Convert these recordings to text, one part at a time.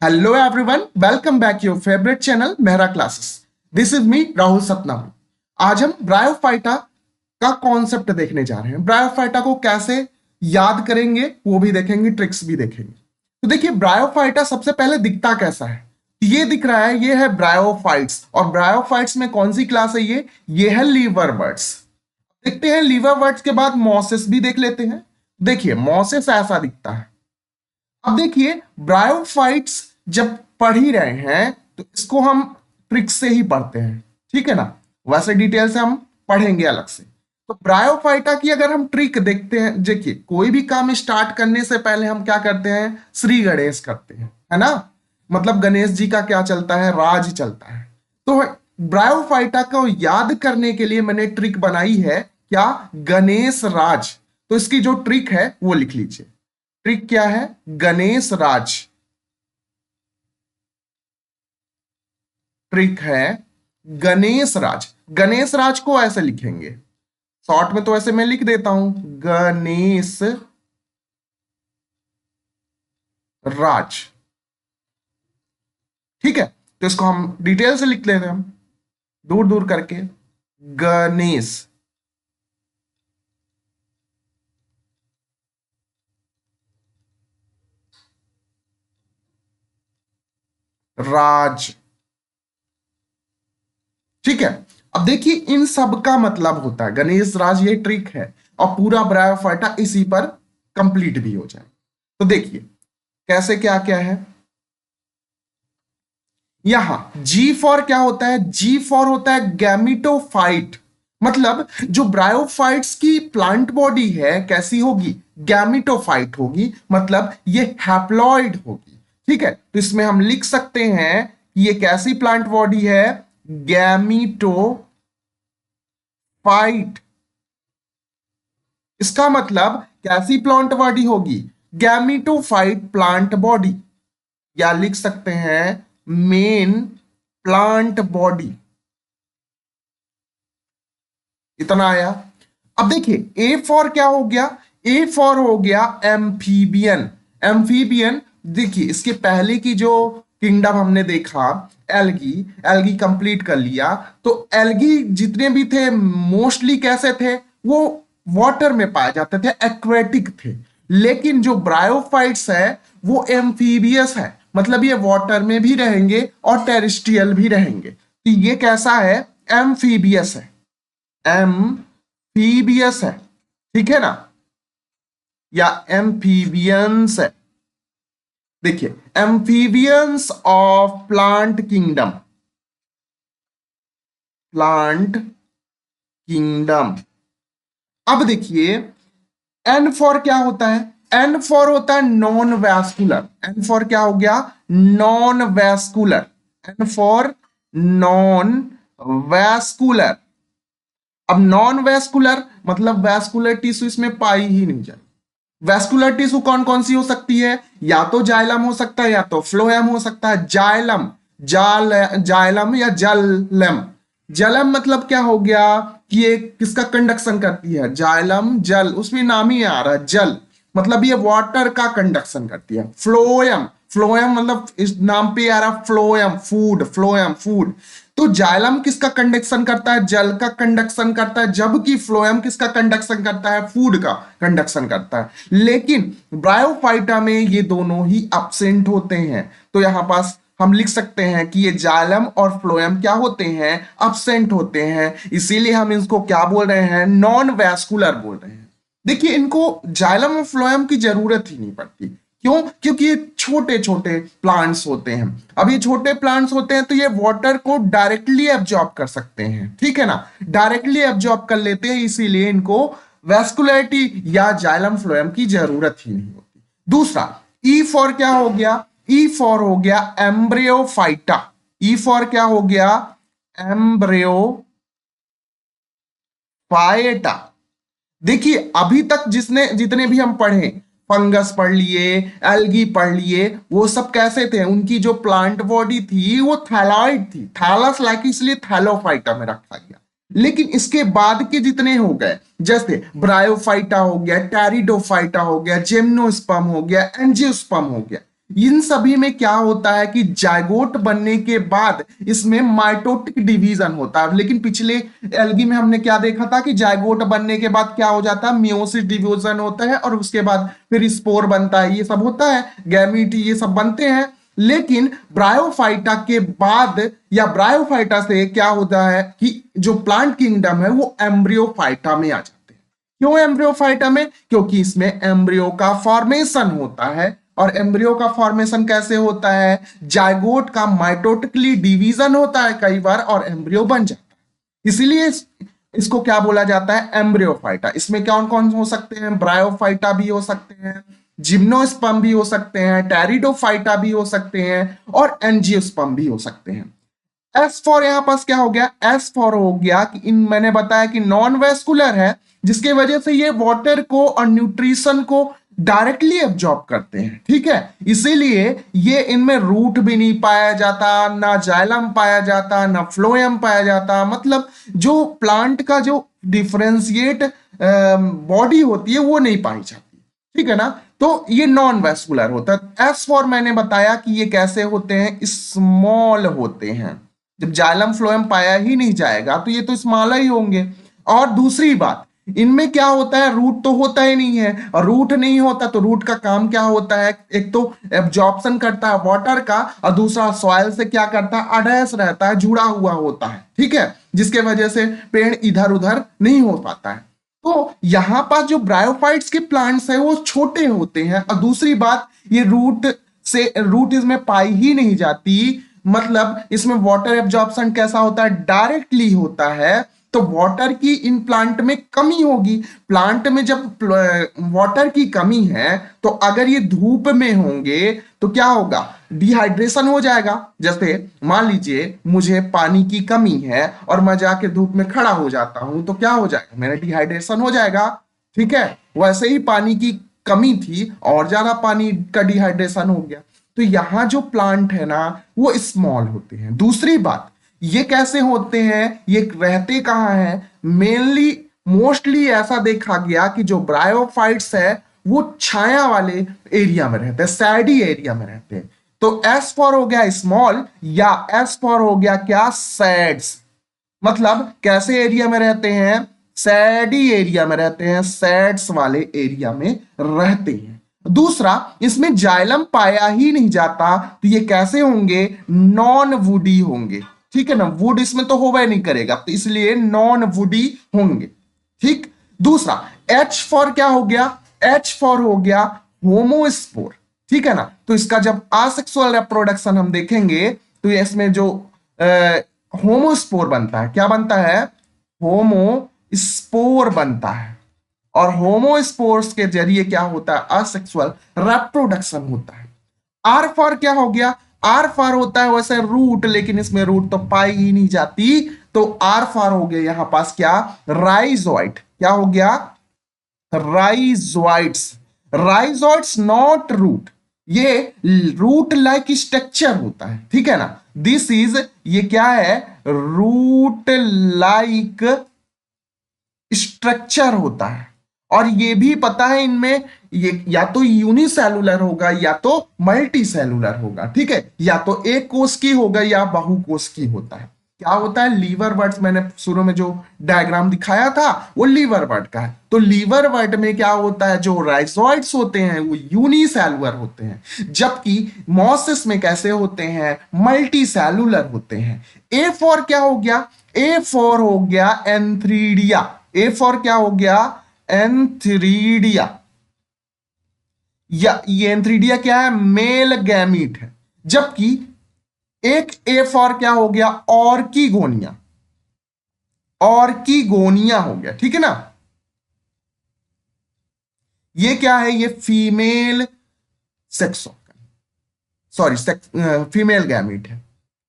Hello everyone, welcome back your favourite channel Mehra classes. This is me Rahul Satnam. आज हम bryophyta का concept देखने जा रहे हैं। ब्रायोफाइटा को कैसे याद करेंगे वो भी देखेंगे, ट्रिक्स भी देखेंगे। तो देखिए, ब्रायोफाइटा सबसे पहले दिखता कैसा है। ये दिख रहा है, ये है ब्रायोफाइट्स। और ब्रायोफाइट्स में कौन सी क्लास है? ये है लीवर बर्ड्स। देखते हैं लीवर बर्ड्स के बाद मॉसेस भी देख लेते हैं। देखिए, मॉसेस ऐसा दिखता है। अब देखिए, ब्रायोफाइट्स जब पढ़ ही रहे हैं तो इसको हम ट्रिक से ही पढ़ते हैं, ठीक है ना। वैसे डिटेल से हम पढ़ेंगे अलग से। तो ब्रायोफाइटा की अगर हम ट्रिक देखते हैं, देखिए कोई भी काम स्टार्ट करने से पहले हम क्या करते हैं? श्री गणेश करते हैं, है ना। मतलब गणेश जी का क्या चलता है? राज चलता है। तो ब्रायोफाइटा को याद करने के लिए मैंने ट्रिक बनाई है, क्या? गणेश राज। तो इसकी जो ट्रिक है वो लिख लीजिए। ट्रिक क्या है? गणेश राज। ट्रिक है गणेश राज। गणेश राज को ऐसे लिखेंगे, शॉर्ट में तो ऐसे मैं लिख देता हूं, गणेश राज। ठीक है, तो इसको हम डिटेल से लिख लेते हैं, हम दूर दूर करके। गणेश राज। ठीक है। अब देखिए, इन सब का मतलब होता है गणेश राज, ये ट्रिक है। और पूरा ब्रायोफाइटा इसी पर कंप्लीट भी हो जाए। तो देखिए कैसे, क्या क्या है। यहां जी फॉर क्या होता है? जी फॉर होता है गैमिटोफाइट। मतलब जो ब्रायोफाइट्स की प्लांट बॉडी है कैसी होगी? गैमिटोफाइट होगी। मतलब ये हैप्लॉइड होगी। ठीक है, तो इसमें हम लिख सकते हैं कि ये कैसी प्लांट बॉडी है? गैमिटोफाइट। इसका मतलब कैसी प्लांट बॉडी होगी? Gametophyte plant body. या लिख सकते हैं मेन प्लांट बॉडी। इतना आया। अब देखिए, ए फॉर क्या हो गया? ए फॉर हो गया एम्फीबियन। एम्फीबियन, देखिए इसके पहले की जो किंगडम हमने देखा, एल्गी। एल्गी कंप्लीट कर लिया। तो एल्गी जितने भी थे मोस्टली कैसे थे? वो वाटर में पाए जाते थे, एक्वेटिक थे। लेकिन जो ब्रायोफाइट्स है वो एम्फीबियस है। मतलब ये वाटर में भी रहेंगे और टेरेस्ट्रियल भी रहेंगे। तो ये कैसा है? एम्फीबियस है। एम्फीबियस है, ठीक है ना, या एम्फीबियंस है। देखिए, amphibians of plant kingdom. Plant kingdom. अब देखिए, एन फॉर क्या होता है? एन फॉर होता है नॉन वैस्कुलर। एन फॉर क्या हो गया? Non vascular. N for non vascular. अब नॉन वैस्कुलर मतलब वैस्कुलर टिश्यू इसमें पाई ही नहीं जाए। वैस्कुलर टिश्यू कौन कौन सी हो सकती है? या तो जाइलम हो सकता है, या तो फ्लोएम हो सकता है। जाइलम, जाइलम या जलम। जलम मतलब क्या हो गया कि ये किसका कंडक्शन करती है? जाइलम जल, उसमें नाम ही आ रहा है जल। मतलब ये वाटर का कंडक्शन करती है। फ्लोएम, फ्लोएम मतलब इस नाम पे आ रहा फ्लोएम, फूड। Phloem food. तो जाइलम किसका कंडक्शन करता है? जल का कंडक्शन करता है। जबकि फ्लोएम किसका कंडक्शन करता है? फूड का कंडक्शन करता है। लेकिन ब्रायोफाइटा में ये दोनों ही एब्सेंट होते हैं। तो यहां पास हम लिख सकते हैं कि ये जाइलम और फ्लोएम क्या होते हैं? एब्सेंट होते हैं। इसीलिए हम इसको क्या बोल रहे हैं? नॉन वैस्कुलर बोल रहे हैं। देखिए, इनको जाइलम और फ्लोएम की जरूरत ही नहीं पड़ती। क्यों? क्योंकि ये छोटे छोटे प्लांट्स होते हैं। अब ये छोटे प्लांट्स होते हैं तो ये वाटर को डायरेक्टली एब्जॉर्ब कर सकते हैं, ठीक है ना। डायरेक्टली एब्जॉर्ब कर लेते हैं, इसीलिए इनको वैस्कुलरिटी या जाइलम फ्लोएम की जरूरत ही नहीं होती। दूसरा, ई फॉर क्या हो गया? ई फॉर हो गया एम्ब्रियोफाइटा। ई फॉर क्या हो गया? एम्ब्रियोफाइटा। देखिए, अभी तक जिसने जितने भी हम पढ़े, फंगस पढ़ लिए, एल्गी पढ़ लिए, वो सब कैसे थे? उनकी जो प्लांट बॉडी थी वो थैलॉइड थी, थैलस लाइक, इसलिए थैलोफाइटा में रखा गया। लेकिन इसके बाद के जितने हो गए, जैसे ब्रायोफाइटा हो गया, टेरिडोफाइटा हो गया, जेम्नोस्पर्म हो गया, एंजियोस्पर्म हो गया, इन सभी में क्या होता है कि जायगोट बनने के बाद इसमें माइटोटिक डिवीजन होता है। लेकिन पिछले एल्गी में हमने क्या देखा था कि जायगोट बनने के बाद क्या हो जाता है, मियोसिस डिवीजन होता है और उसके बाद फिर स्पोर बनता है, ये सब होता है, गैमीट ये सब बनते हैं। लेकिन ब्रायोफाइटा के बाद या ब्रायोफाइटा से क्या होता है कि जो प्लांट किंगडम है वो एम्ब्रियोफाइटा में आ जाते हैं। क्यों एम्ब्रियोफाइटा में? क्योंकि इसमें एम्ब्रियो का फॉर्मेशन होता है। और एम्ब्रियो का फॉर्मेशन कैसे होता है? जायगोट का माइटोटिकली डिवीजन होता है कई बार और एम्ब्रियो बन जाता है। इसीलिए इसको क्या बोला जाता है? एम्ब्रियोफाइटा। इसमें कौन कौन हो सकते हैं? ब्रायोफाइटा भी हो सकते हैं, जिम्नोस्पर्म भी हो सकते हैं, टेरिडोफाइटा भी हो सकते हैं और एंजियोस्पर्म भी हो सकते हैं। एस फॉर यहां पास क्या हो गया? एस फॉर हो गया कि इन मैंने बताया कि नॉन वेस्कुलर है, जिसके वजह से ये वाटर को और न्यूट्रिशन को डायरेक्टली एब्जॉर्ब करते हैं। ठीक है, इसीलिए ये इनमें रूट भी नहीं पाया जाता, ना जाइलम पाया जाता, ना फ्लोएम पाया जाता। मतलब जो प्लांट का जो डिफरेंशिएट बॉडी होती है वो नहीं पाई जाती। ठीक है ना, तो ये नॉन वेस्कुलर होता है। एस फॉर मैंने बताया कि ये कैसे होते हैं? स्मॉल होते हैं। जब जाइलम फ्लोएम पाया ही नहीं जाएगा तो ये तो स्मॉल ही होंगे। और दूसरी बात, इनमें क्या होता है? रूट तो होता ही नहीं है, और रूट नहीं होता तो रूट का काम क्या होता है? एक तो एब्जॉर्प्शन करता है वाटर का, और दूसरा सॉइल से क्या करता है? अटैच रहता है, जुड़ा हुआ होता है। ठीक है, जिसके वजह से पेड़ इधर उधर नहीं हो पाता है। तो यहां पास जो ब्रायोफाइट्स के प्लांट्स है वो छोटे होते हैं। और दूसरी बात, ये रूट इसमें पाई ही नहीं जाती। मतलब इसमें वाटर एब्जॉर्प्शन कैसा होता है? डायरेक्टली होता है। तो वाटर की इन प्लांट में कमी होगी। प्लांट में जब वाटर की कमी है तो अगर ये धूप में होंगे तो क्या होगा? डिहाइड्रेशन हो जाएगा। जैसे मान लीजिए मुझे पानी की कमी है और मैं जाके धूप में खड़ा हो जाता हूं तो क्या हो जाएगा? मेरा डिहाइड्रेशन हो जाएगा। ठीक है, वैसे ही पानी की कमी थी और ज्यादा पानी का डिहाइड्रेशन हो गया। तो यहां जो प्लांट है ना वो स्मॉल होते हैं। दूसरी बात, ये कैसे होते हैं? ये रहते कहाँ हैं? मेनली मोस्टली ऐसा देखा गया कि जो ब्रायोफाइट्स है वो छाया वाले एरिया में रहते हैं, सैडी एरिया में रहते हैं। तो एस फॉर हो गया स्मॉल, या एस फॉर हो गया क्या? सैड्स। मतलब कैसे एरिया में रहते हैं? सैडी एरिया में रहते हैं, सैड्स वाले एरिया में रहते हैं। दूसरा, इसमें जाइलम पाया ही नहीं जाता तो ये कैसे होंगे? नॉन वुडी होंगे। ठीक है ना, वुड इसमें तो होगा ही नहीं करेगा, तो इसलिए नॉन वुडी होंगे। ठीक। दूसरा, एच फॉर क्या हो गया? एच फॉर हो गया होमोस्पोर। ठीक है ना, तो इसका जब आसेक्सुअल रिप्रोडक्शन हम देखेंगे तो इसमें जो होमोस्पोर बनता है, क्या बनता है? होमोस्पोर बनता है। और होमोस्पोर्स के जरिए क्या होता है? असेक्सुअल रिप्रोडक्शन होता है। आर फॉर क्या हो गया? आर फॉर होता है वैसे रूट, लेकिन इसमें रूट तो पाई ही नहीं जाती। तो आर फॉर हो गया यहां पास क्या? राइजोइट। क्या हो गया? राइजोइट्स। राइजोइट्स नॉट रूट। ये रूट लाइक स्ट्रक्चर होता है। ठीक है ना, दिस इज, ये क्या है? रूट लाइक स्ट्रक्चर होता है। और ये भी पता है इनमें ये या तो यूनिसेलुलर होगा या तो मल्टी सेलुलर होगा। ठीक है, या तो एक कोष की होगा या बहुकोष की होता है। क्या होता है? लीवर बर्ड्स, मैंने शुरू में जो डायग्राम दिखाया था वो लीवर बर्ड का है। तो लीवर बर्ड में क्या होता है? जो राइजोइड्स होते हैं वो यूनिसेलुलर होते हैं, जबकि मॉसेस में कैसे होते हैं? मल्टी सेलुलर होते हैं। ए फॉर क्या हो गया? ए फॉर हो गया एंथ्रीडिया। ए फॉर क्या हो गया? एंथ्रीडिया। या ये एंथ्रीडिया क्या है? मेल गैमीट है। जबकि एक ए फॉर क्या हो गया? ऑर्किगोनिया। ऑर्किगोनिया हो गया। ठीक है ना, ये क्या है? ये female sex organ, sorry female gamete है।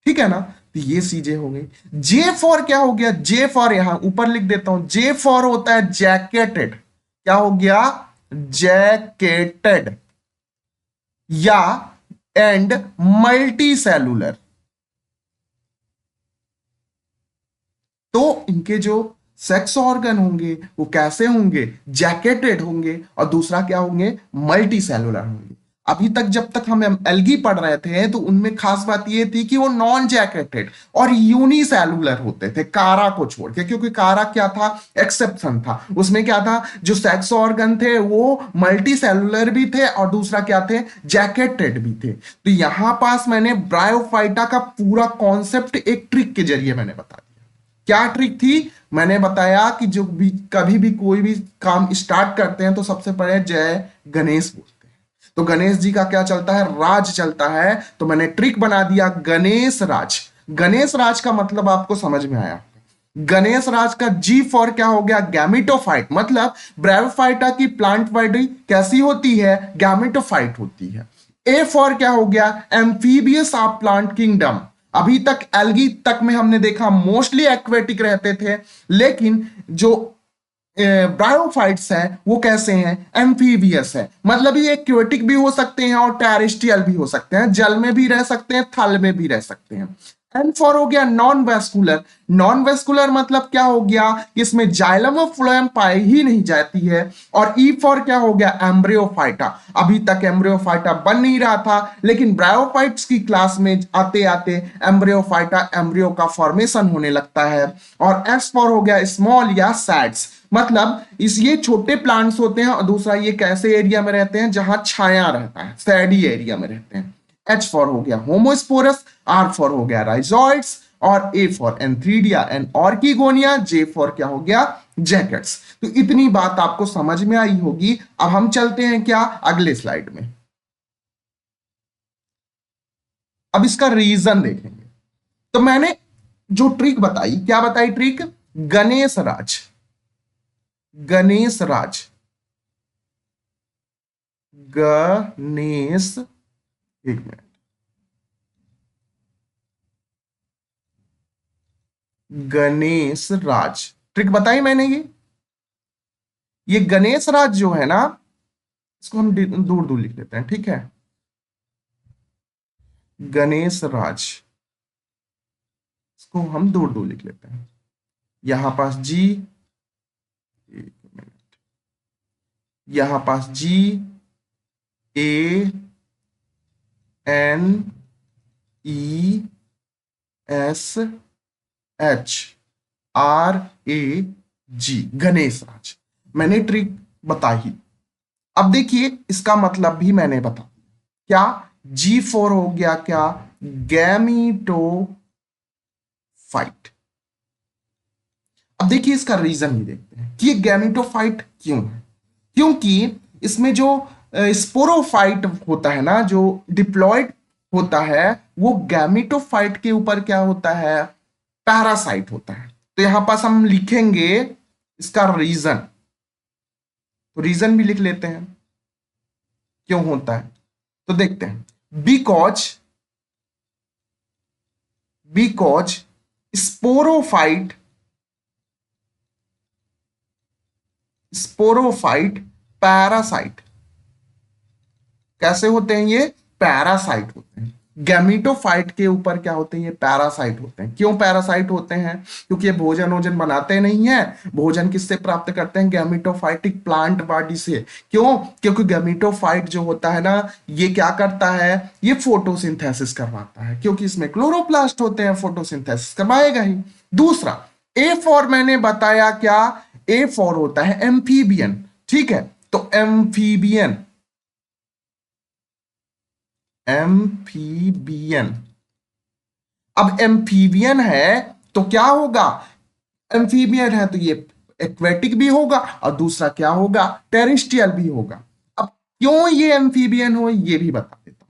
ठीक है ना, तो ये चीजें हो गई। जे फॉर क्या हो गया? जे फॉर यहां ऊपर लिख देता हूं, जे फॉर होता है जैकेटेड। क्या हो गया? जैकेटेड। या एंड मल्टी सेलुलर। तो इनके जो सेक्स ऑर्गन होंगे वो कैसे होंगे? जैकेटेड होंगे। और दूसरा क्या होंगे? मल्टी सेलुलर होंगे। अभी तक जब तक हम एल्गी पढ़ रहे थे तो उनमें खास बात ये थी कि वो नॉन जैकेटेड और यूनिसेलुलर होते थे, कारा को छोड़ के, क्योंकि कारा क्या था, एक्सेप्शन था। उसमें क्या था, जो सेक्स ऑर्गन थे वो मल्टी सेलुलर भी थे और दूसरा क्या थे, जैकेटेड भी थे। तो यहां पास मैंने ब्रायोफाइटा का पूरा कॉन्सेप्ट एक ट्रिक के जरिए मैंने बता दिया। क्या ट्रिक थी, मैंने बताया कि जो भी कभी भी कोई भी काम स्टार्ट करते हैं तो सबसे पहले जय गणेश बोलते हैं। तो गणेश जी का क्या चलता है, राज चलता है। तो मैंने ट्रिक बना दिया गणेश राज। गणेश राज का मतलब आपको समझ में आया। गणेश राज का जी फॉर क्या हो गया, गैमिटोफाइट। मतलब ब्रायोफाइटा की प्लांट बॉडी कैसी होती है, गैमिटोफाइट होती है। ए फॉर क्या हो गया, एम्फीबियस ऑफ प्लांट किंगडम। अभी तक एल्गी तक में हमने देखा मोस्टली एक्वेटिक रहते थे, लेकिन जो ब्रायोफाइट्स हैं वो कैसे हैं, एम्फीबियस है। मतलब ये एक्वेटिक भी हो सकते हैं और टेरेस्ट्रियल भी हो सकते हैं, जल में भी रह सकते हैं, थल में भी रह सकते हैं। एन फॉर हो गया नॉन वेस्कुलर। नॉन वेस्कुलर मतलब क्या हो गया, इसमें जाइलम और फ्लोएम पाई ही नहीं जाती है। और ई फॉर क्या हो गया, एम्ब्रियोफाइटा। अभी तक एम्ब्रियोफाइटा बन नहीं रहा था, लेकिन ब्रायोफाइट्स की क्लास में आते आते एम्ब्रियोफाइटा, एम्ब्रियो का फॉर्मेशन होने लगता है। और एस फॉर हो गया स्मॉल या सैड्स। मतलब इस ये छोटे प्लांट्स होते हैं, और दूसरा ये कैसे एरिया में रहते हैं, जहां छाया रहता है, सैडी एरिया में रहते हैं। एच फॉर हो गया होमोस्पोरस, आर फॉर हो गया राइजॉइड्स, और A for antheridia and archegonia, J for क्या हो गया, जैकेट्स। तो इतनी बात आपको समझ में आई होगी। अब हम चलते हैं क्या, अगले स्लाइड में। अब इसका रीजन देखेंगे। तो मैंने जो ट्रिक बताई, क्या बताई ट्रिक, गणेश राज। गणेश राज, गणेश, एक मिनट, गणेश राज ट्रिक बताई मैंने। ये गणेश राज जो है ना, इसको हम दूर दूर लिख लेते हैं, ठीक है। गणेश राज, इसको हम दूर दूर लिख लेते हैं। यहां पास जी, एक मिनट, यहां पास जी, A N E S H R A जी, गणेश राज। मैंने ट्रिक बताई। अब देखिए इसका मतलब भी मैंने बता दिया। क्या, जी फोर हो गया क्या, गैमीटोफाइट। अब देखिए इसका रीजन भी देखते हैं कि ये गैमीटोफाइट क्यों है। क्योंकि इसमें जो स्पोरोफाइट होता है ना, जो डिप्लॉयड होता है, वो गैमीटोफाइट के ऊपर क्या होता है, पैरासाइट होता है। तो यहां पास हम लिखेंगे इसका रीजन। तो रीजन भी लिख लेते हैं क्यों होता है। तो देखते हैं, because because sporophyte sporophyte parasite. कैसे होते हैं ये, पैरासाइट होते हैं। गैमीटोफाइट के ऊपर क्या होते हैं, ये पैरासाइट होते हैं। क्यों पैरासाइट होते हैं, क्योंकि ये भोजन वोजन बनाते नहीं है। भोजन किससे प्राप्त करते हैं, गैमीटोफाइटिक प्लांट बॉडी से। क्यों, क्योंकि गैमीटोफाइट जो होता है ना, ये क्या करता है, ये फोटोसिंथेसिस करवाता है। क्योंकि इसमें क्लोरोप्लास्ट होते हैं, फोटोसिंथेसिस करवाएगा ही। दूसरा, ए फॉर मैंने बताया क्या, ए फॉर होता है एम्फीबियन, ठीक है। तो एम्फीबियन, एम्फीबियन। अब एम्फीबियन है तो क्या होगा, एम्फीबियन है तो ये एक्वेटिक भी होगा, और दूसरा क्या होगा, टेरेस्ट्रियल भी होगा। अब क्यों ये एम्फीबियन हो, ये भी बता देता हूं।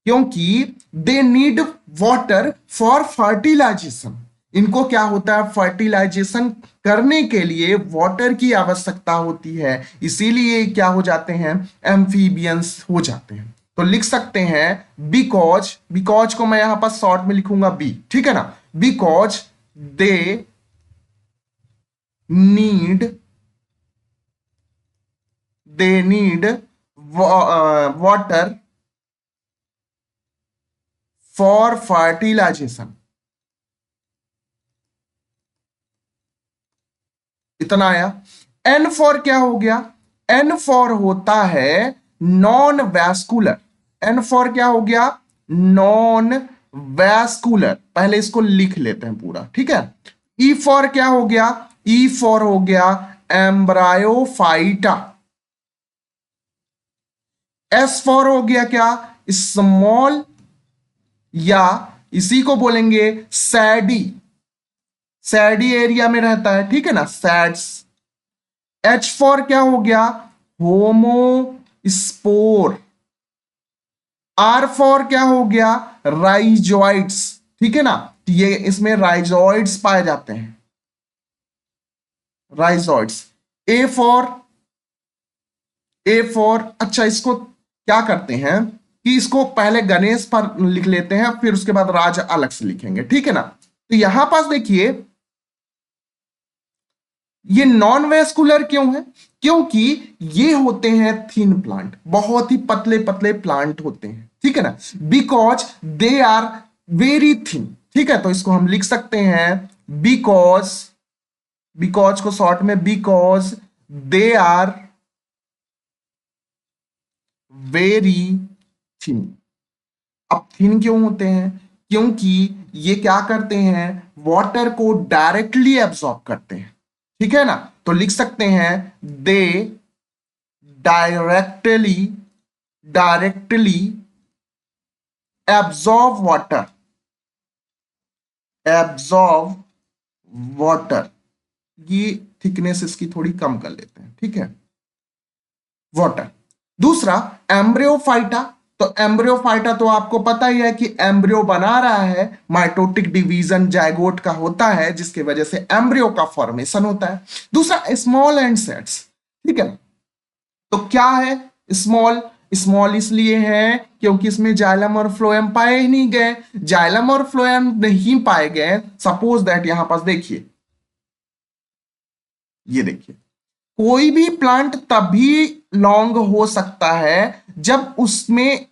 क्योंकि they need water for fertilisation. इनको क्या होता है, फर्टिलाइजेशन करने के लिए वाटर की आवश्यकता होती है, इसीलिए क्या हो जाते हैं, एम्फीबियंस हो जाते हैं। तो लिख सकते हैं बिकॉज, बिकॉज को मैं यहां पर शॉर्ट में लिखूंगा बी, ठीक है ना। Because they need they need water for fertilisation. इतना आया। एन फॉर क्या हो गया, एन फॉर होता है नॉन वैस्कुलर। एन फॉर क्या हो गया, नॉन वैस्कुलर, पहले इसको लिख लेते हैं पूरा, ठीक है। ई फॉर क्या हो गया, ई फॉर हो गया एम्ब्रायोफाइटा। एस फॉर हो गया क्या, स्मॉल, या इसी को बोलेंगे सैडी, सैडी एरिया में रहता है, ठीक है ना, सैड्स। एच फॉर क्या हो गया, होमोस्पोर। आर फॉर क्या हो गया, राइजोइड्स, ठीक है ना, ये इसमें राइजोइड्स पाए जाते हैं, rhizoids. A for, A for, अच्छा इसको क्या करते हैं कि इसको पहले गणेश पर लिख लेते हैं, फिर उसके बाद राज अलग से लिखेंगे, ठीक है ना। तो यहां पास देखिए ये नॉन वेस्कुलर क्यों है, क्योंकि ये होते हैं थिन प्लांट, बहुत ही पतले पतले प्लांट होते हैं, ठीक है ना, because they are very thin, ठीक है। तो इसको हम लिख सकते हैं बिकॉज, बिकॉज को शॉर्ट में because they are very thin. अब थिन क्यों होते हैं, क्योंकि ये क्या करते हैं, वाटर को डायरेक्टली एब्सॉर्ब करते हैं, ठीक है ना। तो लिख सकते हैं दे directly, directly absorb water, absorb water. ये थिकनेस इसकी थोड़ी कम कर लेते हैं, ठीक है, वाटर। दूसरा एम्ब्रियोफाइटा, तो एम्ब्रियोफाइटा तो आपको पता ही है कि एम्ब्रियो बना रहा है, माइटोटिक डिवीजन जाइगोट का होता है, जिसकी वजह से एम्ब्रियो का फॉर्मेशन होता है। दूसरा स्मॉल एंड सेट्स, ठीक है। तो क्या है स्मॉल, स्मॉल इसलिए है क्योंकि इसमें जाइलम और फ्लोएम पाए ही नहीं गए, जाइलम और फ्लोएम नहीं पाए गए, सपोज दैट यहां पास देखिए, ये देखिए कोई भी प्लांट तभी लॉन्ग हो सकता है जब उसमें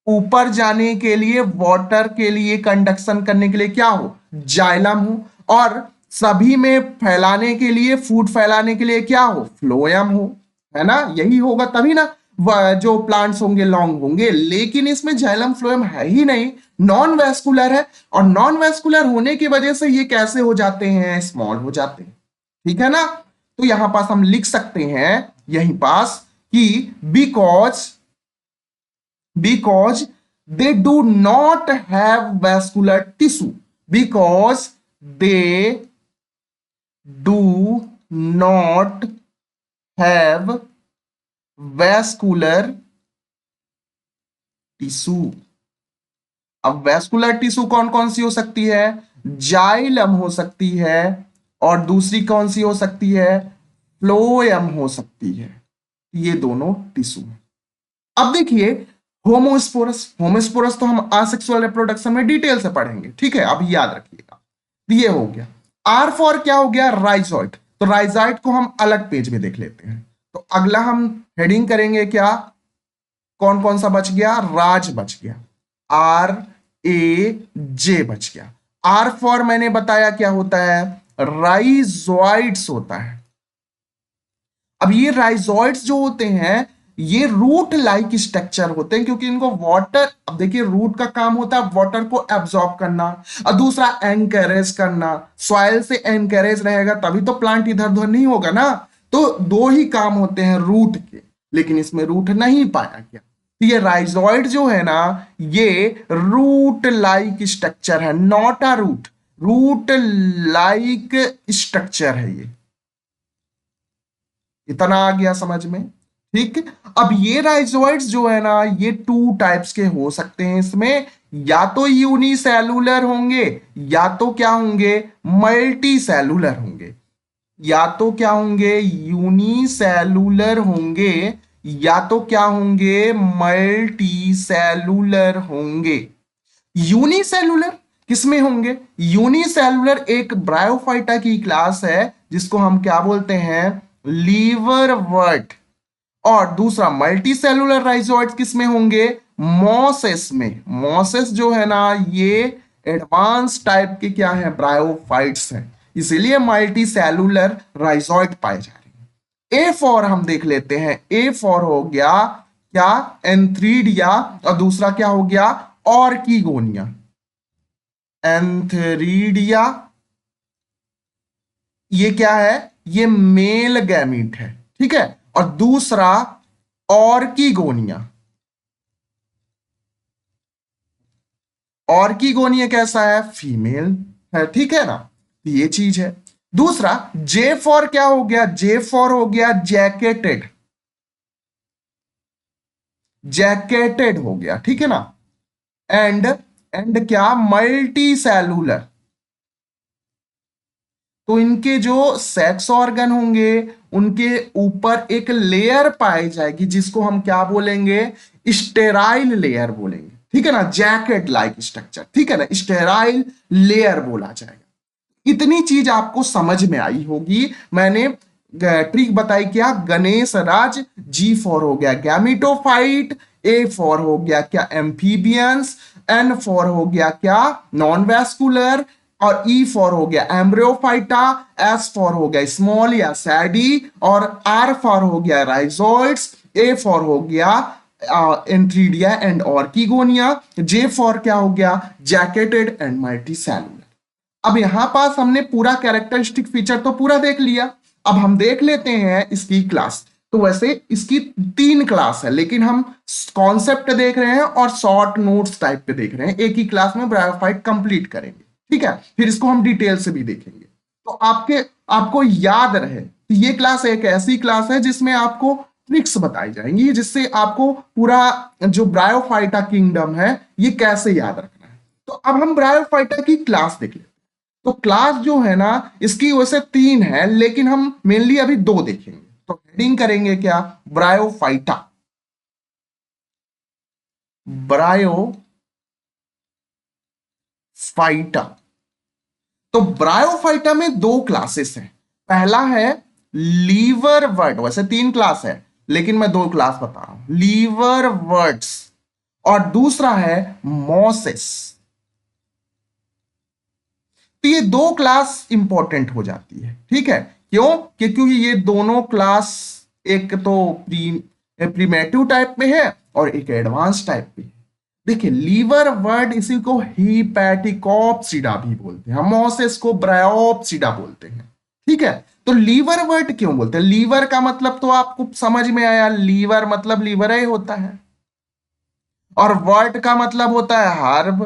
ऊपर जाने के लिए, वाटर के लिए कंडक्शन करने के लिए क्या हो, जाइलम हो, और सभी में फैलाने के लिए, फूड फैलाने के लिए क्या हो, फ्लोएम हो, है ना, यही होगा तभी ना जो प्लांट्स होंगे लॉन्ग होंगे। लेकिन इसमें जाइलम फ्लोएम है ही नहीं, नॉन वेस्कुलर है, और नॉन वेस्कुलर होने की वजह से ये कैसे हो जाते हैं, स्मॉल हो जाते हैं, ठीक है ना। तो यहां पास हम लिख सकते हैं यहीं पास कि because, because they do not have vascular tissue, because they do not have vascular tissue। अब वैस्कुलर टिश्यू कौन कौन सी हो सकती है, जाइलम हो सकती है, और दूसरी कौन सी हो सकती है, फ्लोएम हो सकती है, ये दोनों टिश्यू। अब देखिए होमोस्पोरस, होमोस्पोरस तो हम आसेक्सुअल रिप्रोडक्शन में डिटेल से पढ़ेंगे, ठीक है, अभी याद रखिएगा। ये हो गया। आर फॉर क्या हो गया, राइजॉइड, तो राइजॉइड को हम अलग पेज में देख लेते हैं। तो अगला हम हेडिंग करेंगे क्या, कौन कौन सा बच गया, राज बच गया, आर ए जे बच गया। आर फॉर मैंने बताया क्या होता है, राइजॉइड्स होता है। अब ये राइजॉइड्स जो होते हैं ये रूट लाइक स्ट्रक्चर होते हैं, क्योंकि इनको वाटर, अब देखिए रूट का काम होता है वाटर को एब्जॉर्ब करना, और दूसरा एनकरेज करना, सॉइल से एनकरेज रहेगा तभी तो प्लांट इधर उधर नहीं होगा ना। तो दो ही काम होते हैं रूट के, लेकिन इसमें रूट नहीं पाया गया। तो ये राइजॉइड जो है ना, ये रूट लाइक स्ट्रक्चर है, not a root, root like structure है ये। इतना आ गया समझ में, ठीक। अब ये राइजोइड्स जो है ना, ये टू टाइप्स के हो सकते हैं इसमें, या तो यूनिसेलुलर होंगे, या तो क्या होंगे, मल्टी सेलुलर होंगे, या तो क्या होंगे, यूनिसेलुलर होंगे, या तो क्या होंगे, मल्टी सेलुलर होंगे। यूनिसेलुलर किसमें होंगे, यूनिसेलुलर एक ब्रायोफाइटा की क्लास है जिसको हम क्या बोलते हैं, लीवरवर्ट। और दूसरा मल्टी सेलुलर राइजोइड्स किसमें होंगे, मॉसेस में। मॉसेस जो है ना ये एडवांस टाइप के क्या है, ब्रायोफाइट्स हैं, इसीलिए मल्टी सेलुलर राइजोइड पाए जा रहे हैं। ए फॉर हम देख लेते हैं, ए फॉर हो गया क्या, एंथ्रीडिया, और दूसरा क्या हो गया, ऑर्किगोनिया। एंथ्रीडिया ये क्या है, ये मेल गैमीट है, ठीक है। और दूसरा ऑर्किगोनिया, ऑर्किगोनिया कैसा है, फीमेल है, ठीक है ना। तो ये चीज है। दूसरा जे फॉर क्या हो गया, जे फॉर हो गया जैकेटेड, जैकेटेड हो गया, ठीक है ना। एंड क्या, मल्टी सेलुलर। तो इनके जो सेक्स ऑर्गन होंगे उनके ऊपर एक लेयर पाई जाएगी जिसको हम क्या बोलेंगे, स्टेराइल लेयर बोलेंगे, ठीक है ना। जैकेट लाइक स्ट्रक्चर, ठीक है ना, स्टेराइल लेयर बोला जाएगा। इतनी चीज आपको समझ में आई होगी। मैंने ट्रिक बताई क्या, गणेश राज। जी फॉर हो गया गैमिटोफाइट, ए फॉर हो गया क्या, एम्फीबियंस, एन फॉर हो गया क्या, नॉन वैस्कुलर, और ई फॉर हो गया एम्ब्रियोफाइटा, एस फॉर हो गया स्मॉल या सैडी, और आर फॉर हो गया राइजोइड्स, ए फॉर हो गया एंट्रीडिया एंड ऑर्किगोनिया, जे फॉर क्या हो गया, जैकेटेड एंड मल्टी सेलुलर। अब यहां पास हमने पूरा कैरेक्टरिस्टिक फीचर तो पूरा देख लिया। अब हम देख लेते हैं इसकी क्लास। तो वैसे इसकी 3 क्लास है, लेकिन हम कॉन्सेप्ट देख रहे हैं और शॉर्ट नोट्स टाइप पे देख रहे हैं, एक ही क्लास में ब्रायोफाइट कंप्लीट करेंगे, ठीक है। फिर इसको हम डिटेल से भी देखेंगे। तो आपको याद रहे कि ये क्लास एक ऐसी क्लास है जिसमें आपको ट्रिक्स बताई जाएंगी, जिससे आपको पूरा जो ब्रायोफाइटा किंगडम है ये कैसे याद रखना है। तो अब हम ब्रायोफाइटा की क्लास देख लेते हैं। तो क्लास जो है ना, इसकी वैसे 3 है, लेकिन हम मेनली अभी 2 देखेंगे। तो हेडिंग करेंगे क्या, ब्रायोफाइटा, ब्रायोफाइटा। तो ब्रायोफाइटा में 2 क्लासेस हैं। पहला है लीवर वर्ड, वैसे 3 क्लास है लेकिन मैं 2 क्लास बता रहा हूं, लीवर वर्ड्स, और दूसरा है मॉसेस। तो ये 2 क्लास इंपॉर्टेंट हो जाती है, ठीक है। क्यों, क्योंकि ये दोनों क्लास एक तो प्रीमेटिव टाइप में है और एक एडवांस टाइप में है। देखिए लीवर वर्ड इसी को हीपैटिकोप्सिडा भी बोलते हैं, मोसेस को ब्रायोप्सिडा बोलते हैं, ठीक है। तो लीवर वर्ड क्यों बोलते हैं, लीवर का मतलब तो आपको समझ में आया, लीवर मतलब लीवर ही होता है, और वर्ड का मतलब होता है हर्ब,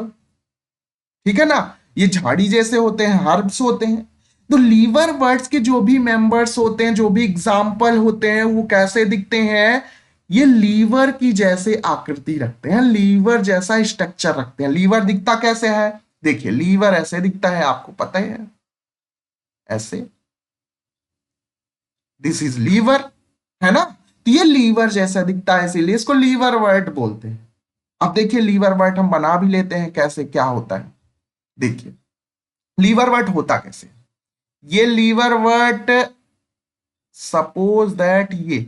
ठीक है ना। ये झाड़ी जैसे होते हैं, हर्ब्स होते हैं। तो लीवर वर्ड्स के जो भी मेंबर्स होते हैं, जो भी एग्जाम्पल होते हैं, वो कैसे दिखते हैं, ये लीवर की जैसे आकृति रखते हैं, लीवर जैसा स्ट्रक्चर रखते हैं। लीवर दिखता कैसे है, देखिए लीवर ऐसे दिखता है, आपको पता ही है, ऐसे, दिस इज लीवर, है ना। तो ये लीवर जैसा दिखता है, इसीलिए इसको लीवर वर्ड बोलते हैं। अब देखिए लीवर वर्ड हम बना भी लेते हैं, कैसे क्या होता है, देखिए लीवर वर्ड होता कैसे। ये लीवर वर्ट, सपोज दैट ये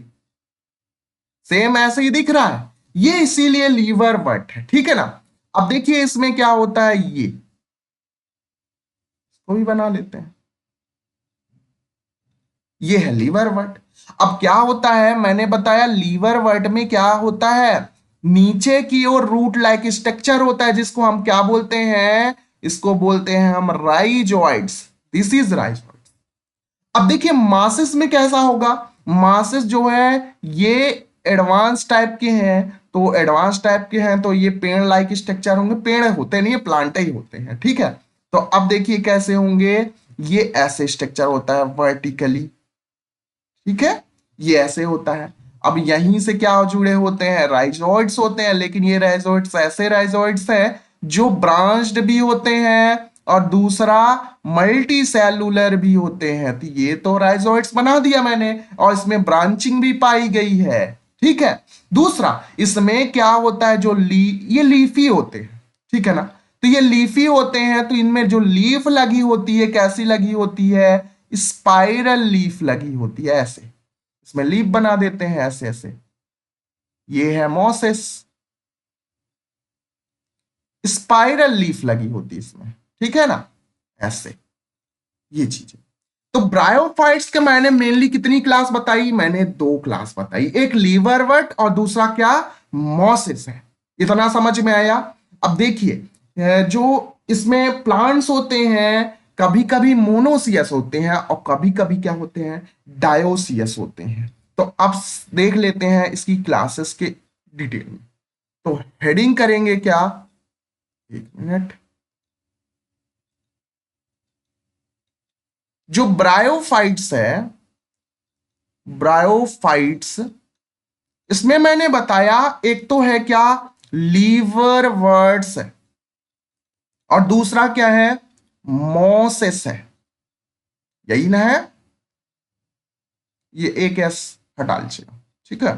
सेम ऐसे ही दिख रहा है, ये इसीलिए लीवर वर्ट है, ठीक है ना। अब देखिए इसमें क्या होता है, ये इसको भी बना लेते हैं, ये है लीवर वर्ट। अब क्या होता है, मैंने बताया लीवर वर्ट में क्या होता है, नीचे की ओर रूट लाइक स्ट्रक्चर होता है, जिसको हम क्या बोलते हैं, इसको बोलते हैं हम राइजोइड्स, दिस इज राइजोइड्स। अब देखिए मासेस में कैसा होगा, मासेस जो है ये एडवांस टाइप के हैं। तो एडवांस टाइप के हैं तो ये पेड़ लाइक स्ट्रक्चर होंगे, पेड़ होते नहीं, ये प्लांट ही होते हैं, ठीक है। तो अब देखिए कैसे होंगे, ये ऐसे स्ट्रक्चर होता है वर्टिकली, ठीक है, ये ऐसे होता है। अब यहीं से क्या जुड़े होते हैं, राइजोइड्स होते हैं, लेकिन ये राइजोइड्स ऐसे राइजोइड्स है जो ब्रांच्ड भी होते हैं, और दूसरा मल्टी सेलुलर भी होते हैं। तो ये तो राइजोइड्स बना दिया मैंने, और इसमें ब्रांचिंग भी पाई गई है, ठीक है। दूसरा इसमें क्या होता है, जो ये लीफी होते हैं, ठीक है ना। तो ये लीफी होते हैं, तो इनमें जो लीफ लगी होती है कैसी लगी होती है, स्पाइरल लीफ लगी होती है, ऐसे इसमें लीफ बना देते हैं, ऐसे ऐसे। ये है मोसेस, स्पाइरल लीफ लगी होती है इसमें, ठीक है ना, ऐसे, ये चीज है। तो ब्रायोफाइट्स के मैंने मेनली कितनी क्लास बताई? मैंने दो क्लास बताई, एक लीवरवर्ट और दूसरा क्या, मॉसिस है। इतना समझ में आया? अब देखिए जो इसमें प्लांट्स होते हैं कभी कभी मोनोसियस होते हैं और कभी कभी क्या होते हैं, डायोसियस होते हैं। तो अब देख लेते हैं इसकी क्लासेस के डिटेल में। तो हेडिंग करेंगे क्या, एक मिनट। जो ब्रायोफाइट्स है, ब्रायोफाइट्स, इसमें मैंने बताया एक तो है क्या, लीवर वर्ड्स है और दूसरा क्या है, मोसेस है। यही ना है? ये एक एस हटा लीजिएगा, ठीक है।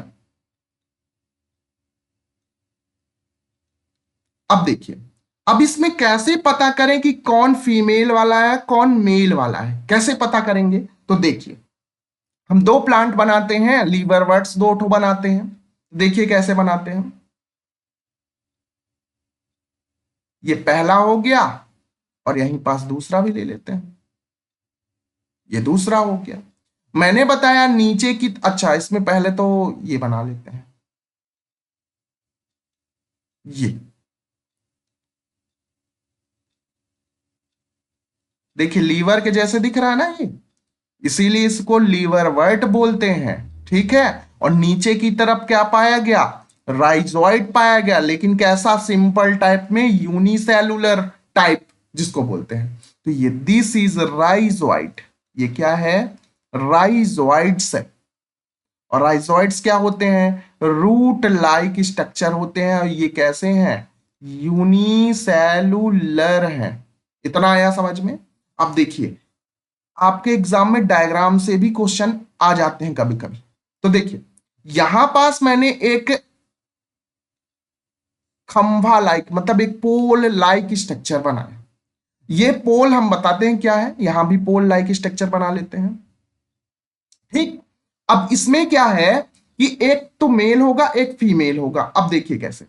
अब देखिए, अब इसमें कैसे पता करें कि कौन फीमेल वाला है कौन मेल वाला है, कैसे पता करेंगे? तो देखिए, हम दो प्लांट बनाते हैं, लीवर वर्ड्स दो ठो बनाते हैं। देखिए कैसे बनाते हैं। ये पहला हो गया और यहीं पास दूसरा भी ले लेते हैं, ये दूसरा हो गया। मैंने बताया नीचे की, अच्छा इसमें पहले तो ये बना लेते हैं, ये देखिए लीवर के जैसे दिख रहा है ना ये, इसीलिए इसको लीवर वर्ट बोलते हैं, ठीक है। और नीचे की तरफ क्या पाया गया, राइजोइड पाया गया, लेकिन कैसा, सिंपल टाइप में, यूनिसेलुलर टाइप जिसको बोलते हैं। तो ये दिस इज राइजोइड, ये क्या है, राइजोइड्स है। और राइजोइड्स क्या होते हैं, रूट लाइक स्ट्रक्चर होते हैं और ये कैसे हैं, यूनिसेलुलर हैं। इतना आया समझ में? अब देखिए, आपके एग्जाम में डायग्राम से भी क्वेश्चन आ जाते हैं कभी कभी। तो देखिए, यहां पास मैंने एक खंभा लाइक, मतलब एक पोल लाइक स्ट्रक्चर बनाया। ये पोल हम बताते हैं क्या है, यहां भी पोल लाइक स्ट्रक्चर बना लेते हैं, ठीक। अब इसमें क्या है कि एक तो मेल होगा एक फीमेल होगा। अब देखिए कैसे,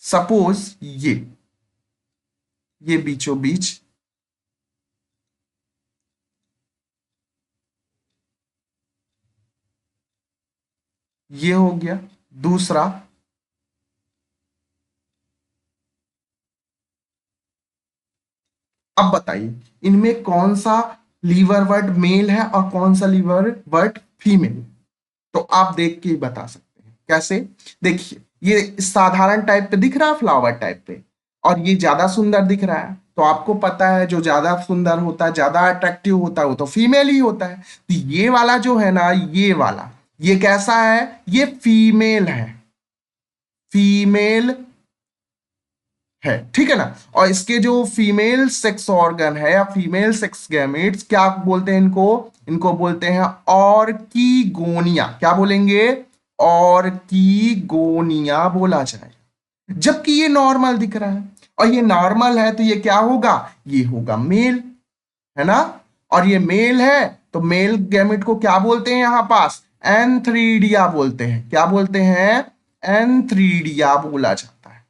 सपोज ये बीचों बीच, ये हो गया दूसरा। अब बताइए इनमें कौन सा लीवर वर्ड मेल है और कौन सा लीवर वर्ड फीमेल है? तो आप देख के ही बता सकते हैं। कैसे? देखिए, ये साधारण टाइप पे दिख रहा है, फ्लावर टाइप पे, और ये ज्यादा सुंदर दिख रहा है। तो आपको पता है जो ज्यादा सुंदर होता है, ज्यादा अट्रैक्टिव होता है, वो तो फीमेल ही होता है। तो ये वाला जो है ना, ये वाला, ये कैसा है, ये फीमेल है, फीमेल है, ठीक है ना। और इसके जो फीमेल सेक्स ऑर्गन है या फीमेल सेक्स गैमेट्स, क्या बोलते हैं इनको, इनको बोलते हैं ऑर्कीगोनिया। क्या बोलेंगे, ऑर्कीगोनिया बोला जाए। जबकि ये नॉर्मल दिख रहा है और ये नॉर्मल है, तो ये क्या होगा, ये होगा मेल, है ना। और ये मेल है तो मेल गैमेट को क्या बोलते हैं, यहां पास एंथ्रीडिया बोलते हैं। क्या बोलते हैं, एंथ्रीडिया बोला जाता है।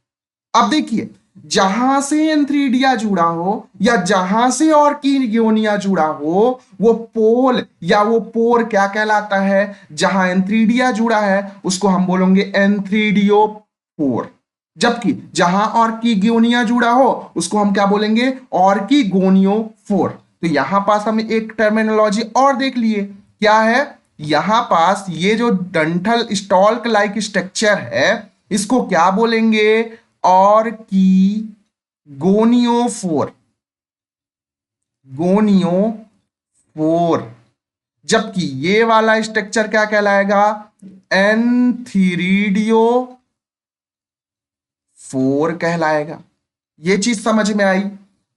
अब देखिए, जहां से एंथ्रीडिया जुड़ा हो या जहां से ऑर्किगोनिया जुड़ा हो, वो पोल या वो पोर क्या कहलाता है, जहां एंथ्रीडिया जुड़ा है उसको हम बोलेंगे एंथ्रीडियोपोर। जबकि जहां ऑर्किगोनिया जुड़ा हो उसको हम क्या बोलेंगे, ऑर्किगोनियोफोर। तो यहां पास हम एक टर्मिनोलॉजी और देख लिए, क्या है, यहां पास ये जो डंठल स्टॉल्क लाइक स्ट्रक्चर है, इसको क्या बोलेंगे, और की गोनियोफोर, गोनियोफोर। जबकि ये वाला स्ट्रक्चर क्या कहलाएगा, एंथीरिडियो फोर कहलाएगा। ये चीज समझ में आई?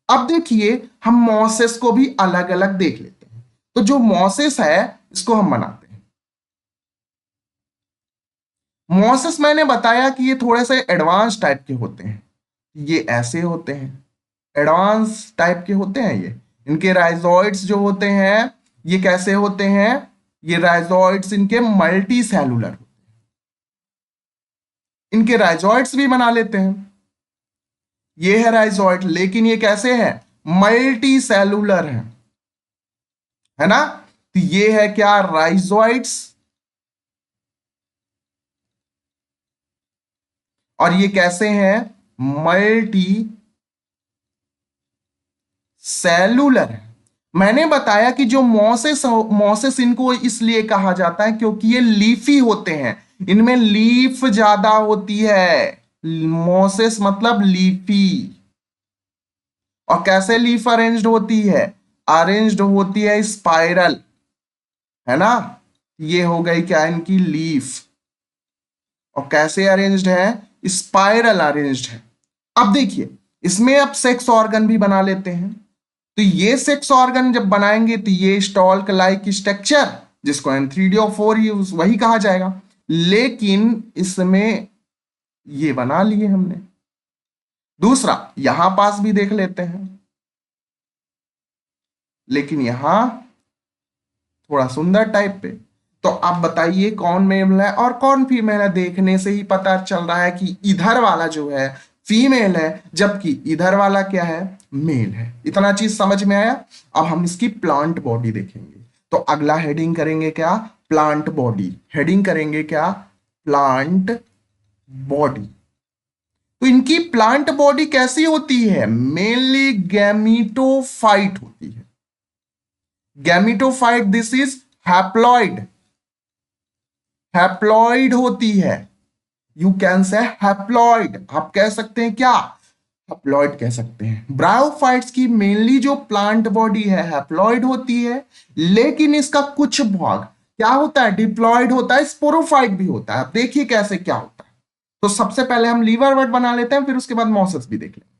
अब देखिए, हम मॉसेस को भी अलग अलग देख लेते हैं। तो जो मॉसेस है इसको हम बनाते हैं। मॉसेस मैंने बताया कि ये थोड़े से एडवांस टाइप के होते हैं, ये ऐसे होते हैं, एडवांस टाइप के होते हैं ये। इनके राइजोइड्स जो होते हैं ये कैसे होते हैं, ये राइजोइड्स इनके मल्टी सेलुलर, इनके राइजोइड्स भी बना लेते हैं। ये है राइजोइड, लेकिन ये कैसे है, मल्टी सेलुलर है ना। तो ये है क्या, राइजोइड्स, और ये कैसे हैं, मल्टी सेलुलर है। मैंने बताया कि जो मॉसेस मॉसेस इनको इसलिए कहा जाता है क्योंकि ये लीफी होते हैं, इनमें लीफ ज्यादा होती है। मॉसेस मतलब लीफी। और कैसे लीफ अरेंज्ड होती है, अरेंज्ड होती है स्पाइरल, है ना। ये हो गई क्या, इनकी लीफ। और कैसे अरेंज्ड है, स्पाइरल अरेंज्ड है। अब देखिए, इसमें अब सेक्स ऑर्गन भी बना लेते हैं। तो ये सेक्स ऑर्गन जब बनाएंगे तो ये स्टॉल्क लाइक स्ट्रक्चर, जिसको एंथ्रीडियोफोर वही कहा जाएगा, लेकिन इसमें ये बना लिए हमने। दूसरा यहां पास भी देख लेते हैं, लेकिन यहां थोड़ा सुंदर टाइप पे। तो आप बताइए कौन मेल है और कौन फीमेल है, देखने से ही पता चल रहा है कि इधर वाला जो है फीमेल है, जबकि इधर वाला क्या है, मेल है। इतना चीज समझ में आया। अब हम इसकी प्लांट बॉडी देखेंगे। तो अगला हेडिंग करेंगे क्या, प्लांट बॉडी। हेडिंग करेंगे क्या, प्लांट बॉडी। तो इनकी प्लांट बॉडी कैसी होती है, मेनली गैमीटोफाइट होती है। Gametophyte, this is haploid, haploid होती है। यू कैन से हैप्लॉइड, आप कह सकते हैं क्या, हैप्लॉइड कह सकते हैं। ब्रायोफाइट्स की मेनली जो प्लांट बॉडी है हैप्लॉइड होती है, लेकिन इसका कुछ भाग क्या होता है, डिप्लॉइड होता है, स्पोरोफाइट भी होता है। अब देखिए कैसे क्या होता है। तो सबसे पहले हम लीवर वर्ट बना लेते हैं, फिर उसके बाद मॉसस भी देख लेंगे।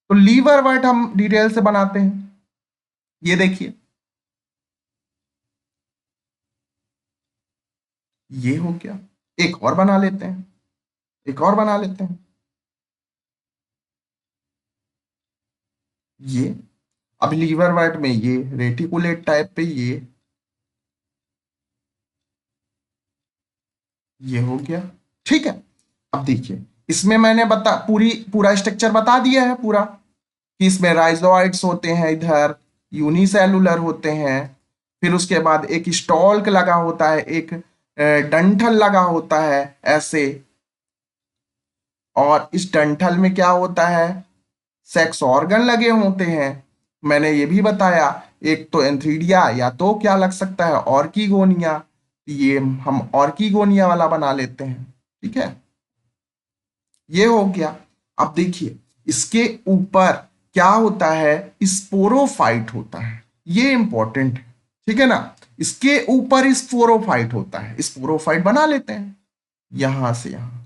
तो लीवर वर्ट हम डिटेल से बनाते हैं। ये देखिए, ये हो गया। एक और बना लेते हैं, एक और बना लेते हैं, ये। अब लीवर वर्ट में ये रेटिकुलेट टाइप पे ये हो गया, ठीक है। अब देखिए, इसमें मैंने पूरा स्ट्रक्चर बता दिया है पूरा, कि इसमें राइजोइड्स होते हैं, इधर यूनिसेलुलर होते हैं, फिर उसके बाद एक स्टॉल्क लगा होता है, एक डंठल लगा होता है ऐसे। और इस डंठल में क्या होता है, सेक्स ऑर्गन लगे होते हैं। मैंने ये भी बताया, एक तो एंथ्रीडिया, या तो क्या लग सकता है, ऑर्किगोनिया। ये हम ऑर्किगोनिया वाला बना लेते हैं, ठीक है। ये हो गया। अब देखिए, इसके ऊपर क्या होता है, स्पोरोफाइट होता है, ये इंपॉर्टेंट है, ठीक है ना। इसके ऊपर स्पोरोफाइट होता है, स्पोरोफाइट बना लेते हैं यहां से यहां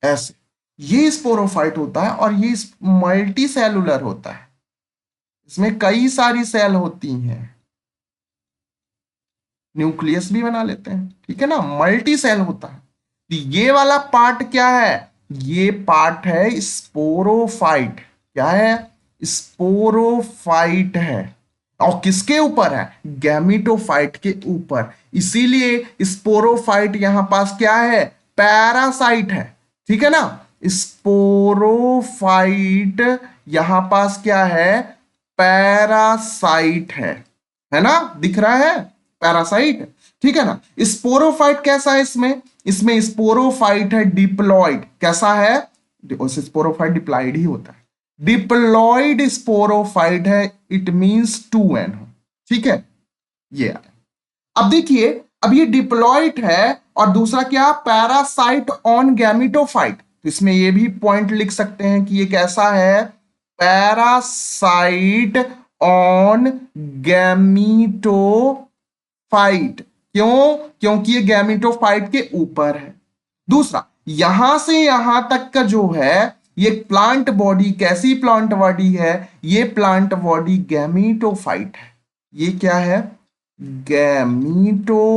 ऐसे। ये स्पोरोफाइट होता है और ये मल्टी सेलुलर होता है, इसमें कई सारी सेल होती हैं। न्यूक्लियस भी बना लेते हैं, ठीक है ना, मल्टी सेल होता है। तो ये वाला पार्ट क्या है, ये पार्ट है स्पोरोफाइट। क्या है, स्पोरोफाइट है। और किसके ऊपर है, गैमीटोफाइट के ऊपर। इसीलिए स्पोरोफाइट यहां पास क्या है, पैरासाइट है, ठीक है ना। स्पोरोफाइट यहां पास क्या है, पैरासाइट है ना, दिख रहा है, पैरासाइट, ठीक है ना। स्पोरोफाइट कैसा है, इसमें इसमें स्पोरोफाइट है डिप्लॉइड। कैसा है, स्पोरोफाइट डिप्लॉइड ही होता है, डिप्लॉइड स्पोरोफाइट है, इट मींस 2n, ठीक है। ये अब देखिए, अब ये डिप्लॉइड है और दूसरा क्या, पैरासाइट ऑन गैमिटोफाइट। तो इसमें ये भी पॉइंट लिख सकते हैं कि ये कैसा है, पैरासाइट ऑन गैमीटोफाइट। क्यों, क्योंकि ये गैमीटोफाइट के ऊपर है। दूसरा, यहां से यहां तक का जो है ये प्लांट बॉडी, कैसी प्लांट बॉडी है, ये प्लांट बॉडी गैमीटोफाइट है। ये क्या है, गैमीटोफाइट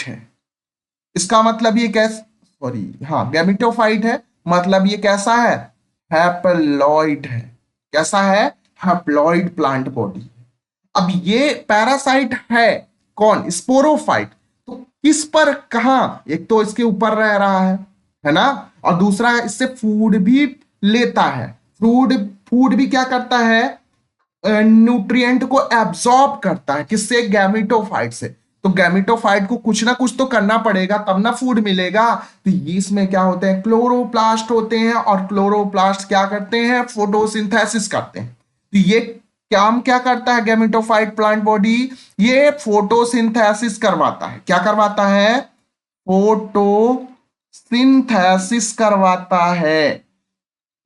है। इसका मतलब ये कैसे, सॉरी, हाँ गैमीटोफाइट है, मतलब ये कैसा है, हैप्लॉइड है। कैसा है, हैप्लॉइड प्लांट बॉडी। अब ये पैरासाइट है कौन, स्पोरोफाइट। तो किस पर, कहां, एक तो इसके ऊपर रह रहा है, है ना। और दूसरा इससे फूड भी लेता है। फूड, इससे फूड भी लेता है। फूड फूड भी क्या करता है, न्यूट्रिएंट को एब्सॉर्ब करता है। किससे, गैमेटोफाइट से। तो गैमेटोफाइट को कुछ ना कुछ तो करना पड़ेगा, तब ना फूड मिलेगा। तो ये इसमें क्या होते हैं, क्लोरोप्लास्ट होते हैं, और क्लोरोप्लास्ट क्या करते हैं, फोटोसिंथेसिस करते हैं। तो ये काम क्या करता है गैमेटोफाइट प्लांट बॉडी, ये फोटोसिंथेसिस करवाता है। क्या करवाता है, फोटोसिंथेसिस करवाता है,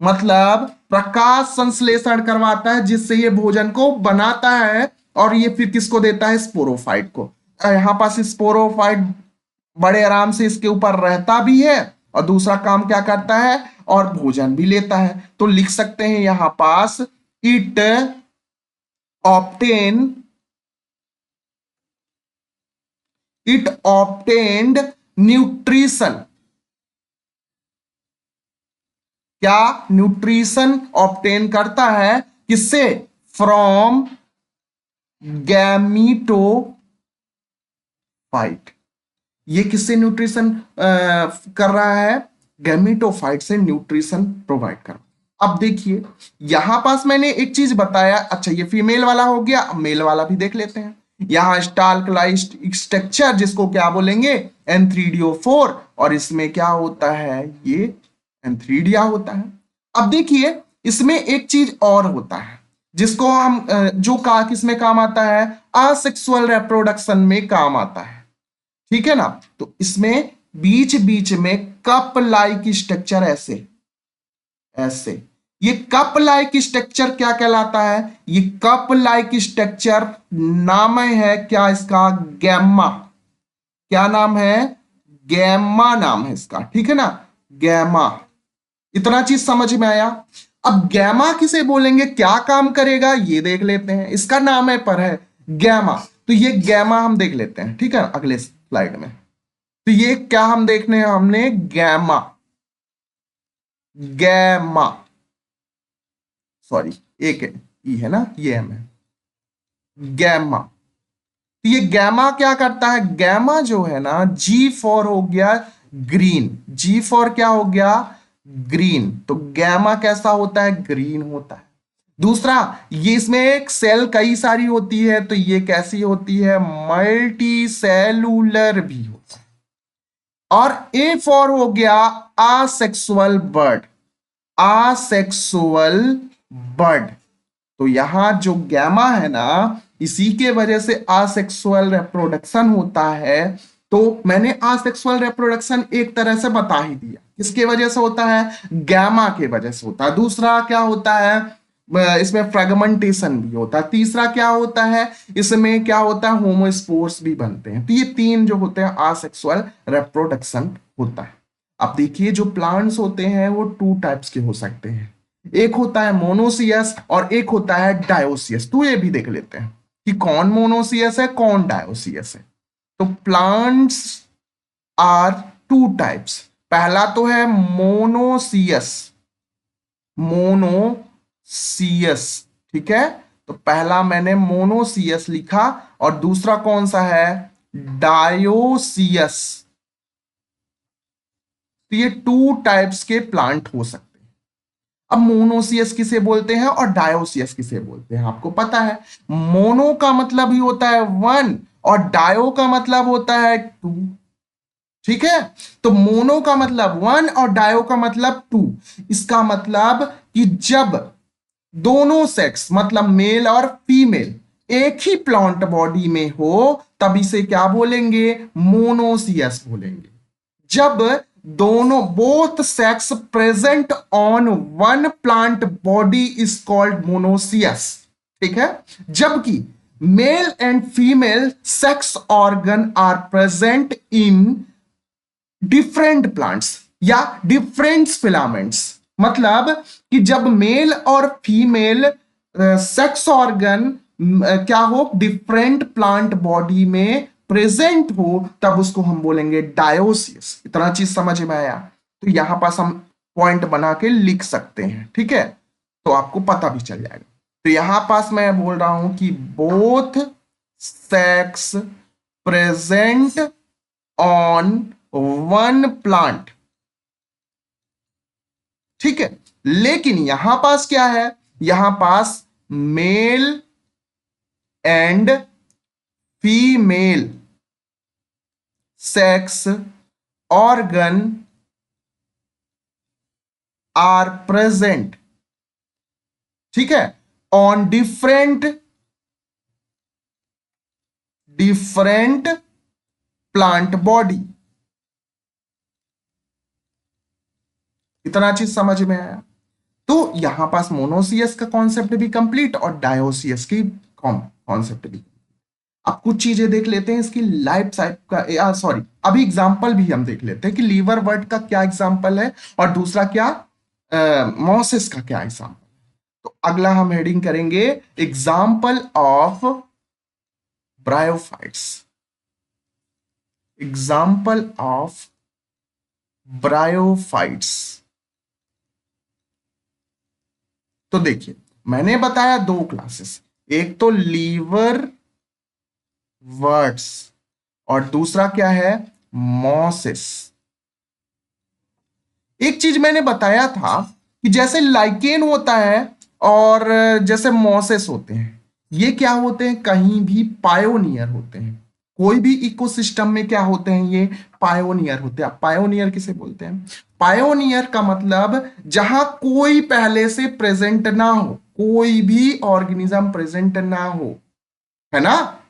मतलब प्रकाश संश्लेषण करवाता है, जिससे ये भोजन को बनाता है। और ये फिर किसको देता है, स्पोरोफाइट को। यहां पास स्पोरोफाइट बड़े आराम से इसके ऊपर रहता भी है, और दूसरा काम क्या करता है, और भोजन भी लेता है। तो लिख सकते हैं यहां पास, it obtain it obtained nutrition. क्या, न्यूट्रिशन ऑप्टेन करता है, किससे, फ्रॉम गैमीटोफाइट। ये किससे न्यूट्रिशन कर रहा है, गैमीटोफाइट से न्यूट्रिशन प्रोवाइड कर। अब देखिए यहां पास मैंने एक चीज बताया, अच्छा ये फीमेल वाला हो गया, अब मेल वाला भी देख लेते हैं। यहां स्टालक्लाइज्ड स्ट्रक्चर, जिसको क्या बोलेंगे, एंथ्रीडियो4, और इसमें क्या होता है, ये एंथ्रीडिया होता है। अब देखिए इसमें एक चीज और होता है, जिसको हम जो का किसमें काम आता है, असेक्सुअल रिप्रोडक्शन में काम आता है। ठीक है ना। तो इसमें बीच बीच में कप लाइक स्ट्रक्चर, ऐसे ऐसे, ये कप लाइक स्ट्रक्चर क्या कहलाता है, ये कप लाइक स्ट्रक्चर नाम है क्या इसका, गैमा। क्या नाम है, गैमा नाम है इसका, ठीक है ना, गैमा। इतना चीज समझ में आया। अब गैमा किसे बोलेंगे, क्या काम करेगा, ये देख लेते हैं। इसका नाम है पर है गैमा, तो ये गैमा हम देख लेते हैं, ठीक है, अगले स्लाइड में। तो ये क्या हम देखने हैं, हमने गैमा, गैमा, सॉरी एक ई है ना, ये एम है, गैमा। तो ये गैमा क्या करता है, गैमा जो है ना, जी फॉर हो गया ग्रीन, जी फॉर क्या हो गया, ग्रीन। तो गैमा कैसा होता है, ग्रीन होता है। दूसरा, ये इसमें एक सेल कई सारी होती है, तो ये कैसी होती है, मल्टी सेलुलर भी होता है। और ए फॉर हो गया आसेक्सुअल बर्ड, आसेक्सुअल बर्ड। तो यहां जो गैमा है ना, इसी के वजह से आसेक्सुअल रिप्रोडक्शन होता है। तो मैंने आसेक्सुअल रिप्रोडक्शन एक तरह से बता ही दिया, किसके वजह से होता है, गैमा के वजह से होता है। दूसरा क्या होता है, इसमें फ्रेगमेंटेशन भी होता है। तीसरा क्या होता है, इसमें क्या होता है, होमोस्पोर्स भी बनते हैं। तो ये तीन जो होते हैं, आसेक्सुअल रिप्रोडक्शन होता है। अब देखिए जो प्लांट्स होते हैं वो टू टाइप्स के हो सकते हैं, एक होता है मोनोसियस और एक होता है डायोसियस। तो ये भी देख लेते हैं कि कौन मोनोसियस है कौन डायोसियस है। तो प्लांट्स आर टू टाइप्स। पहला तो है मोनोसियस, मोनोसियस, ठीक है। तो पहला मैंने मोनोसियस लिखा, और दूसरा कौन सा है, डायोसियस। तो ये टू टाइप्स के प्लांट हो सकते हैं। अब मोनोसियस किसे बोलते हैं और डायोसियस किसे बोलते हैं, आपको पता है। मोनो का मतलब ही होता है वन, और डायो का मतलब होता है टू, ठीक है। तो मोनो का मतलब वन और डायो का मतलब टू। इसका मतलब कि जब दोनों सेक्स मतलब मेल और फीमेल एक ही प्लांट बॉडी में हो, तब इसे क्या बोलेंगे, मोनोसियस बोलेंगे। जब दोनों both sex present on one plant body is called monoecious, ठीक है। जबकि male and female sex organ are present in different plants या डिफरेंट फिलामेंट्स, मतलब कि जब मेल और फीमेल सेक्स ऑर्गन क्या हो, डिफरेंट प्लांट बॉडी में प्रेजेंट हो, तब उसको हम बोलेंगे डायोसियस। इतना चीज समझ में आया। तो यहां पास हम पॉइंट बना के लिख सकते हैं, ठीक है, तो आपको पता भी चल जाएगा। तो यहां पास मैं बोल रहा हूं कि both sex present on one plant ठीक है। लेकिन यहां पास क्या है, यहां पास male and female sex organ are present, ठीक है, on different different plant body. इतना चीज समझ में आया? तो यहां पास मोनोसियस का कॉन्सेप्ट भी कंप्लीट और डायोसियस की कॉन्सेप्ट भी। अब कुछ चीजें देख लेते हैं इसकी लाइफ साइकिल का, सॉरी अभी एग्जांपल भी हम देख लेते हैं कि लीवर वर्ड का क्या एग्जांपल है और दूसरा क्या मोसिस का क्या एग्जांपल। तो अगला हम हेडिंग करेंगे example of bryophytes, example of bryophytes. तो देखिए मैंने बताया दो क्लासेस, एक तो लीवर वर्ड्स और दूसरा क्या है मोसिस। एक चीज मैंने बताया था कि जैसे लाइकेन होता है और जैसे मोसेस होते हैं, ये क्या होते हैं, कहीं भी पायोनियर होते हैं। कोई भी इकोसिस्टम में क्या होते हैं, ये पायोनियर होते हैं। पायोनियर किसे बोलते हैं? पायोनियर का मतलब जहां कोई पहले से प्रेजेंट ना हो, कोई भी ऑर्गेनिज्म प्रेजेंट ना हो, है ना।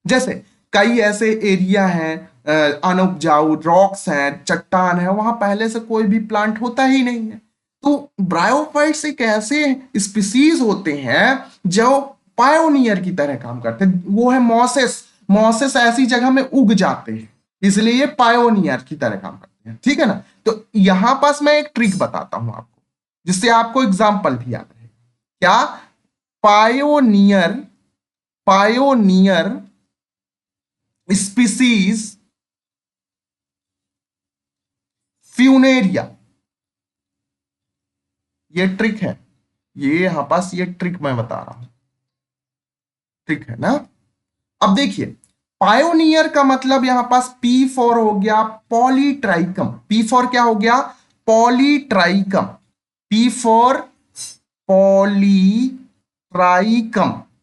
जैसे कई ऐसे एरिया हैं अनउपजाऊ रॉक्स हैं, चट्टान है, वहां पहले से कोई भी प्लांट होता ही नहीं है। तो ब्रायोफाइट्स एक ऐसे स्पीसीज होते हैं जो पायोनियर की तरह काम करते हैं। वो है मॉसेस, मॉसेस ऐसी जगह में उग जाते हैं, इसलिए ये पायोनियर की तरह काम करते हैं, ठीक है ना। तो यहां पास मैं एक ट्रिक बताता हूं आपको, जिससे आपको एग्जाम्पल भी याद रहे। क्या? पायोनियर, पायोनियर स्पीसीज फ्यूनेरिया, ये ट्रिक है, ये यहां पास ये ट्रिक मैं बता रहा हूं, ट्रिक है ना। अब देखिए पायोनियर का मतलब यहां पास पी फॉर हो गया पॉलीट्राइकम, पी फॉर क्या हो गया पॉलीट्राइकम, पी फॉर पॉलीट्राइकम,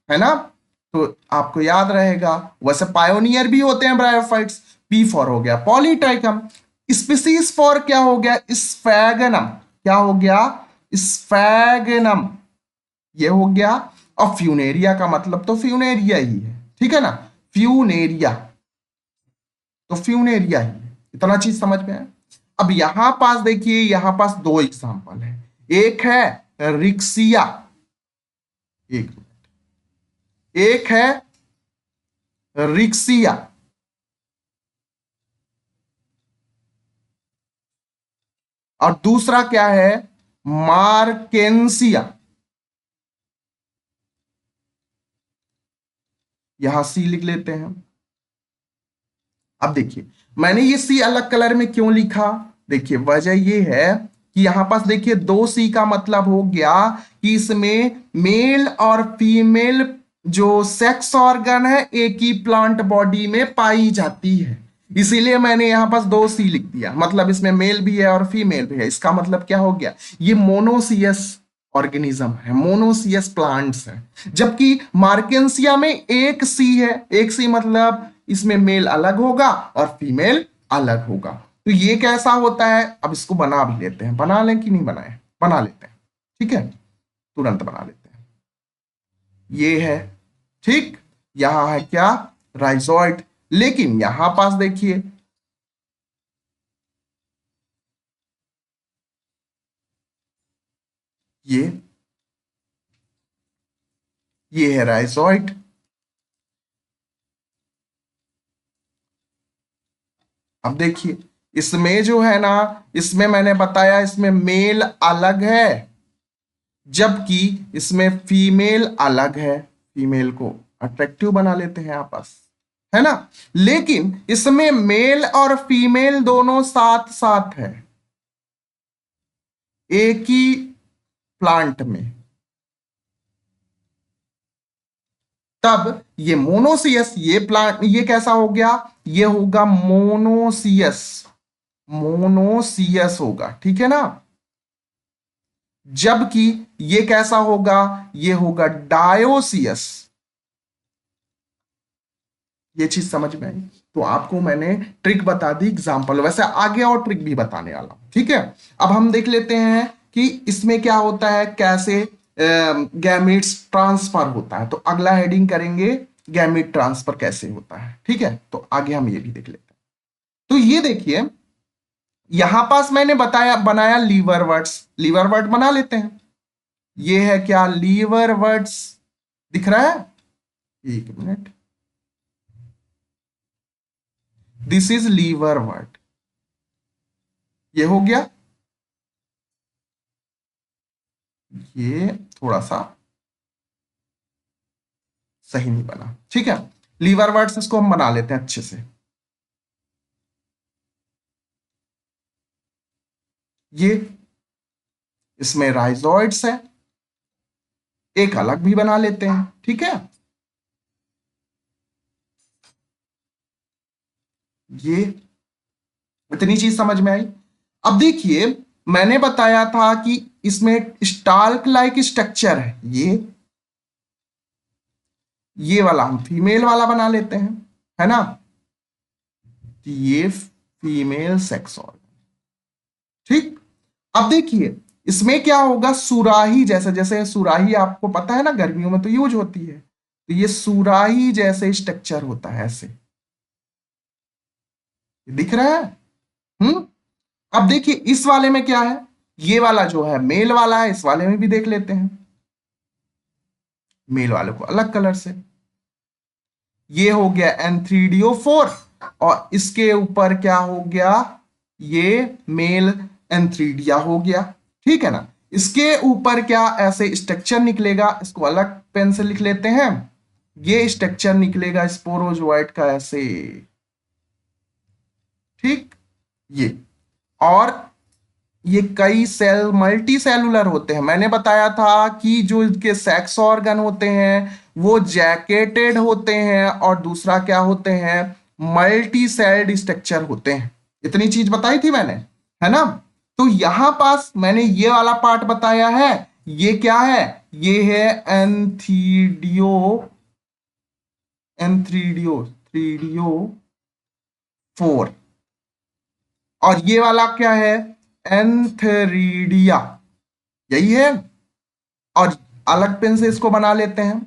है ना। तो आपको याद रहेगा, वैसे पायोनियर भी होते हैं ब्रायोफाइट्स। पी फॉर हो गया पॉलीट्राइकम, स्पीसीज फॉर क्या हो गया स्फैगनम, क्या हो गया स्फैगनम, ये हो गया। और फ्यूनेरिया का मतलब तो फ्यूनेरिया ही है, ठीक है ना, फ्यूनेरिया, तो फ्यूनेरिया ही है। इतना चीज समझ में है। अब यहां पास देखिए, यहां पास दो एग्जांपल है, एक है रिक्सिया, एक एक है रिक्सिया और दूसरा क्या है मार्केंसिया। यहां सी लिख लेते हैं। अब देखिए मैंने ये सी अलग कलर में क्यों लिखा, देखिए वजह ये है कि यहां पास देखिए दो सी का मतलब हो गया कि इसमें मेल और फीमेल जो सेक्स ऑर्गन है एक ही प्लांट बॉडी में पाई जाती है, इसीलिए मैंने यहां पास दो सी लिख दिया। मतलब इसमें मेल भी है और फीमेल भी है, इसका मतलब क्या हो गया, ये मोनोसियस ऑर्गेनिज्म है, मोनोसियस प्लांट्स है। जबकि मार्केंसिया में एक सी है, एक सी मतलब इसमें मेल अलग होगा और फीमेल अलग होगा। तो ये कैसा होता है, अब इसको बना भी लेते हैं, बना लें कि नहीं बनाए, बना लेते हैं, ठीक है, तुरंत बना लेते हैं। ये है, ठीक, यहां है क्या राइजोइड, लेकिन यहां पास देखिए ये है राइजोइड। अब देखिए इसमें जो है ना, इसमें मैंने बताया इसमें मेल अलग है, जबकि इसमें फीमेल अलग है। फीमेल को अट्रैक्टिव बना लेते हैं आपस, है ना। लेकिन इसमें मेल और फीमेल दोनों साथ साथ है एक ही प्लांट में, तब ये मोनोसियस, ये प्लांट ये कैसा हो गया, ये होगा मोनोसियस, मोनोसियस होगा, ठीक है ना। जबकि ये कैसा होगा, ये होगा डायोसियस। ये चीज समझ में आई। तो आपको मैंने ट्रिक बता दी एग्जाम्पल, वैसे आगे और ट्रिक भी बताने वाला हूं, ठीक है। अब हम देख लेते हैं कि इसमें क्या होता है, कैसे गैमीट्स ट्रांसफर होता है। तो अगला हेडिंग करेंगे गैमीट ट्रांसफर कैसे होता है, ठीक है। तो आगे हम ये भी देख लेते हैं। तो ये देखिए, यहां पास मैंने बताया बनाया लीवर वर्ड्स, लीवर वर्ड बना लेते हैं। ये है क्या, लीवर वर्ड्स दिख रहा है, एक minute, this is lever word, ये हो गया। ये थोड़ा सा सही नहीं बना, ठीक है। लीवर वर्ड्स इसको हम बना लेते हैं अच्छे से। ये इसमें राइजोइड्स है, एक अलग भी बना लेते हैं, ठीक है। ये इतनी चीज समझ में आई। अब देखिए, मैंने बताया था कि इसमें स्टाल्क लाइक स्ट्रक्चर है, ये वाला हम फीमेल वाला बना लेते हैं, है ना। ये फीमेल सेक्स ऑर्गन, ठीक। अब देखिए, इसमें क्या होगा, सुराही जैसे, जैसे सुराही आपको पता है ना, गर्मियों में तो यूज होती है, तो ये सुराही जैसे स्ट्रक्चर होता है ऐसे, दिख रहा है। हम्म। अब देखिए इस वाले में क्या है, ये वाला जो है मेल वाला है, इस वाले में भी देख लेते हैं, मेल वाले को अलग कलर से। ये हो गया N3DO4, और इसके ऊपर क्या हो गया, ये मेल एंथ्रीडिया हो गया, ठीक है ना। इसके ऊपर क्या ऐसे स्ट्रक्चर निकलेगा, इसको अलग पेन से लिख लेते हैं। ये स्ट्रक्चर निकलेगा स्पोरोजोइट का ऐसे, ठीक। ये, और ये कई सेल मल्टी सेलुलर होते हैं। मैंने बताया था कि जो इनके सेक्स ऑर्गन होते हैं वो जैकेटेड होते हैं, और दूसरा क्या होते हैं, मल्टी सेल्ड स्ट्रक्चर होते हैं। इतनी चीज बताई थी मैंने, है ना। तो यहां पास मैंने ये वाला पार्ट बताया है, ये क्या है, ये है एंथीडियो, एंथ्रीडियो, थ्रीडियो 4, और ये वाला क्या है, एंथरीडिया, यही है। और अलग पेन से इसको बना लेते हैं।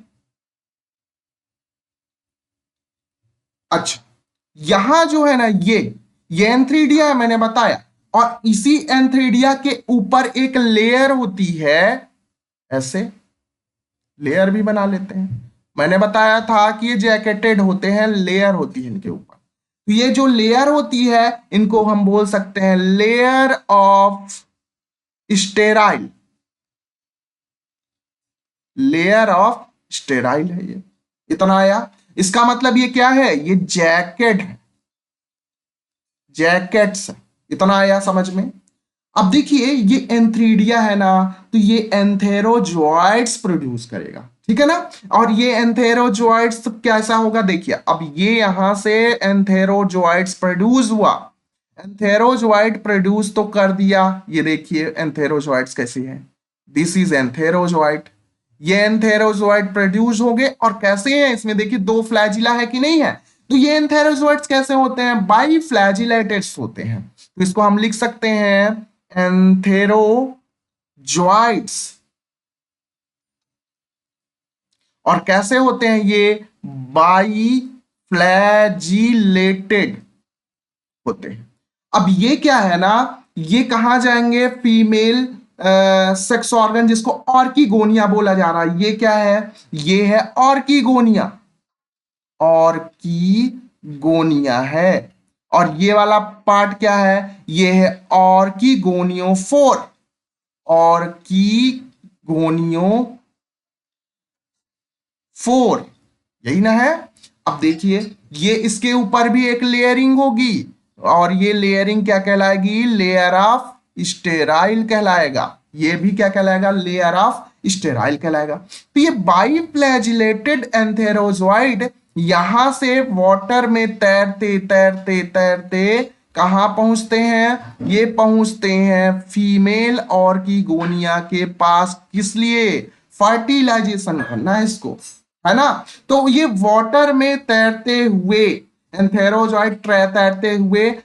अच्छा, यहां जो है ना, ये एंथ्रीडिया है मैंने बताया, और इसी एंथ्रीडिया के ऊपर एक लेयर होती है ऐसे, लेयर भी बना लेते हैं। मैंने बताया था कि ये जैकेटेड होते हैं, लेयर होती है इनके ऊपर। तो ये जो लेयर होती है इनको हम बोल सकते हैं layer of sterile, layer of sterile है ये। इतना आया, इसका मतलब ये क्या है, ये जैकेट है, जैकेट्स है। इतना आया समझ में। अब देखिए ये एंथ्रीडिया है ना, तो ये एंथेरोजोइड्स प्रोड्यूस करेगा, ठीक है ना। और ये एंथेरोजोइड्स कैसा होगा, देखिए अब ये यहां से एंथेरोजोइड्स प्रोड्यूस हुआ, एंथेरोजोइड प्रोड्यूस तो कर दिया। ये देखिए एंथेरोजोइड्स कैसे हैं, दिस इज एंथेरोजोइड। ये एंथेरोजोइड प्रोड्यूस हो गए, और कैसे हैं, इसमें देखिए दो फ्लैजिला है कि नहीं है। तो ये एंथेरोजोइड्स कैसे होते हैं, बाई फ्लैजिलेटेड्स होते हैं। तो इसको हम लिख सकते हैं एंथेरोजोइड्स। और कैसे होते हैं ये, बाई फ्लैजिलेटेड होते हैं। अब ये क्या है ना, ये कहा जाएंगे फीमेल सेक्स ऑर्गन, जिसको ऑर्किगोनिया बोला जा रहा है। ये क्या है, ये है ऑर्किगोनिया, ऑर्किगोनिया है। और ये वाला पार्ट क्या है, ये है ऑर्किगोनियोफोर, ऑर्किगोनियोफोर, यही ना है। अब देखिए ये इसके ऊपर भी एक लेयरिंग होगी, और ये लेयरिंग क्या कहलाएगी, लेयर ऑफ स्टेराइल कहलाएगा। ये भी क्या कहलाएगा, लेयर ऑफ स्टेराइल कहलाएगा। तो ये बाईफ्लैजिलेटेड एंथेरोजोइड यहां से वाटर में तैरते तैरते तैरते कहाँ पहुंचते हैं? ये पहुंचते हैं फीमेल ऑर्किगोनिया के पास। किस लिए? फर्टिलाइजेशन करना है इसको, है ना। तो ये वाटर में तैरते हुए एंथेरोजॉइड तैरते हुए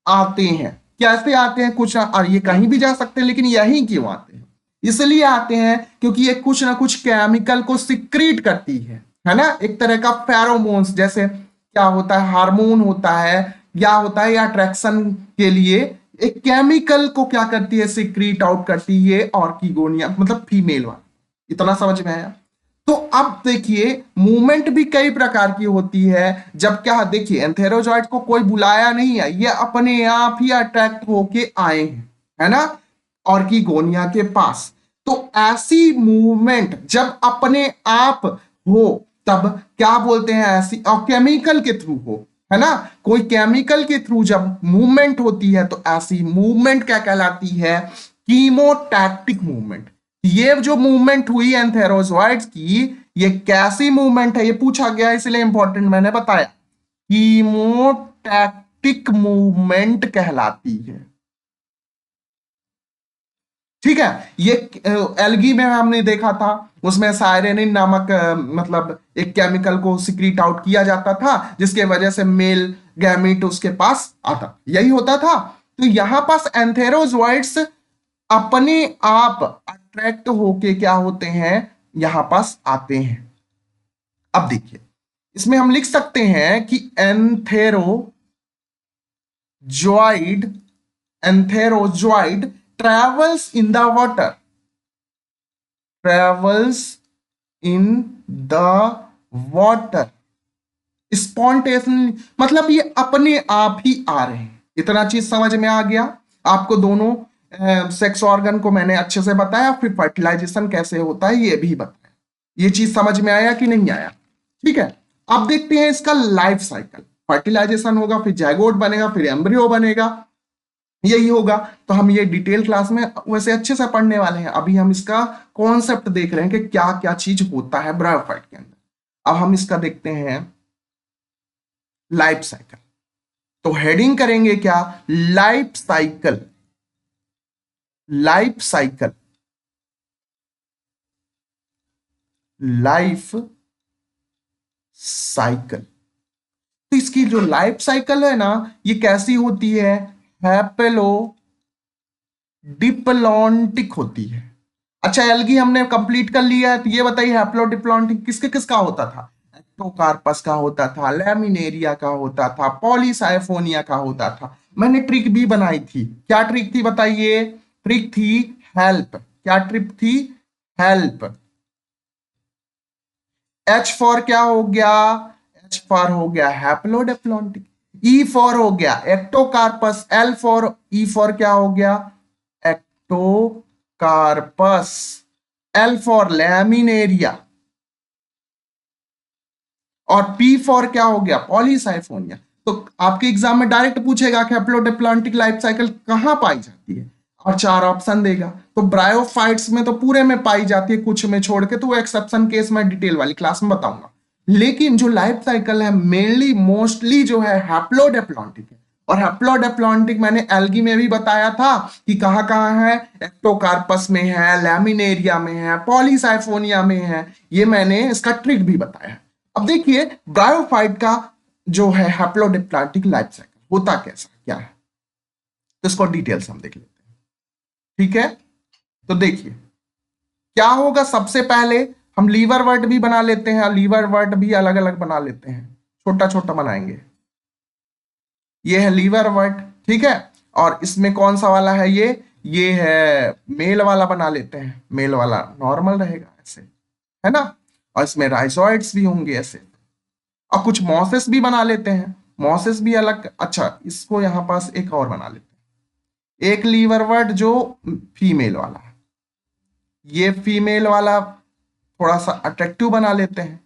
आते हैं। कैसे आते हैं? कुछ और ये कहीं भी जा सकते हैं, लेकिन यहीं क्यों आते हैं? इसलिए आते हैं क्योंकि ये कुछ ना कुछ केमिकल को सिक्रीट करती है ना। एक तरह का फेरोमोन्स, जैसे क्या होता है, हार्मोन होता है या होता है अट्रैक्शन के लिए एक केमिकल को क्या करती है, सिक्रीट आउट करती है ऑर्किगोनिया, मतलब फीमेल वाला। इतना समझ में आया? तो अब देखिए मूवमेंट भी कई प्रकार की होती है। जब क्या, देखिए एंथेरोजॉइड को कोई बुलाया नहीं है, ये अपने आप ही अट्रैक्ट होके आए हैं, है ना, ऑर्किगोनिया के पास। तो ऐसी मूवमेंट जब अपने आप हो तब क्या बोलते हैं ऐसी, और केमिकल के थ्रू हो, है ना, कोई केमिकल के थ्रू जब मूवमेंट होती है तो ऐसी मूवमेंट क्या कहलाती है? कीमोटैक्टिक मूवमेंट। ये जो मूवमेंट हुई एंथेरोजॉइड्स की, ये कैसी मूवमेंट है ये पूछा गया, इसलिए इंपॉर्टेंट मैंने बताया। कीमोटैक्टिक मूवमेंट कहलाती है। ठीक है। ये एल्गी में हमने देखा था, उसमें सायरेनिन नामक मतलब एक केमिकल को सिक्रीट आउट किया जाता था, जिसके वजह से मेल गैमीट उसके पास आता, यही होता था। तो यहां पास एंथेरोजॉइड्स अपने आप अट्रैक्ट होके क्या होते हैं, यहां पास आते हैं। अब देखिए इसमें हम लिख सकते हैं कि antherozoid travels in the water, travels in the water spontaneously, मतलब ये अपने आप ही आ रहे हैं। इतना चीज समझ में आ गया आपको? दोनों सेक्स ऑर्गन को मैंने अच्छे से बताया, फिर फर्टिलाइजेशन कैसे होता है ये भी बताया। ये चीज समझ में आया कि नहीं आया? ठीक है। अब देखते हैं इसका लाइफ साइकिल। फर्टिलाइजेशन होगा, फिर जाइगोट बनेगा, फिर एम्ब्रियो बनेगा, यही होगा। तो हम ये डिटेल क्लास में वैसे अच्छे से पढ़ने वाले हैं। अभी हम इसका कॉन्सेप्ट देख रहे हैं कि क्या क्या चीज होता है ब्रायोफाइट के अंदर। अब हम इसका देखते हैं लाइफ साइकिल। तो हेडिंग करेंगे क्या? Life cycle. Life cycle, life cycle. तो इसकी जो लाइफ साइकिल है ना, ये कैसी होती है? हैप्लो डिप्लॉन्टिक होती है। अच्छा, एल्गी हमने कंप्लीट कर लिया है, तो ये बताइए हैप्लोडिप्लॉन्टिक किसके किसका होता था? एक्टोकार्पस का होता था, लैमिनेरिया का होता था, पॉलीसाइफोनिया का होता था। मैंने ट्रिक भी बनाई थी। क्या ट्रिक थी बताइए? ट्रिक थी हेल्प। क्या ट्रिक थी? हेल्प। एच फॉर क्या हो गया? एच फॉर हो गया हैप्लोडिप्लॉन्टिक। ई फॉर हो गया Ectocarpus. L for, E for क्या हो गया? एक्टोकार्पस। L for laminaria. और पी फॉर क्या हो गया? पॉलीसाइफोनिया। तो आपके एग्जाम में डायरेक्ट पूछेगा कि हैप्लोडिप्लॉन्टिक लाइफ साइकिल कहां पाई जाती है, और चार ऑप्शन देगा। तो ब्रायोफाइट्स में तो पूरे में पाई जाती है, कुछ में छोड़ के, तो वो एक्सेप्शन केस मैं डिटेल वाली क्लास में बताऊंगा। लेकिन जो लाइफ साइकिल है मेनली मोस्टली जो है हैप्लोडिप्लॉन्टिक है। और हैप्लोडिप्लॉन्टिक मैंने एल्गी में भी बताया था कि कहां कहां है। एक्टोकार्पस में है, लैमिनेरिया में है, पॉलीसाइफोनिया में है। ये मैंने इसका ट्रिक भी बताया। अब देखिए ब्रायोफाइट का जो है हैप्लोडिप्लॉन्टिक लाइफ साइकिल होता कैसा क्या है, तो इसको डिटेल्स हम देख लेते हैं। ठीक है। तो देखिए क्या होगा, सबसे पहले हम लीवर वर्ड भी बना लेते हैं, लीवर वर्ड भी अलग अलग बना लेते हैं, छोटा छोटा बनाएंगे। ये है लीवर वर्ड, ठीक है। और इसमें कौन सा वाला है? ये है मेल वाला, बना लेते हैं। मेल वाला नॉर्मल रहेगा ऐसे, है ना। और इसमें राइजोइड्स भी होंगे ऐसे। और कुछ मॉसेस भी बना लेते हैं, मॉसेस भी अलग। अच्छा, इसको यहां पास एक और बना लेते हैं, एक लीवर वर्ड जो फीमेल वाला है। ये फीमेल वाला थोड़ा सा अट्रैक्टिव बना लेते हैं।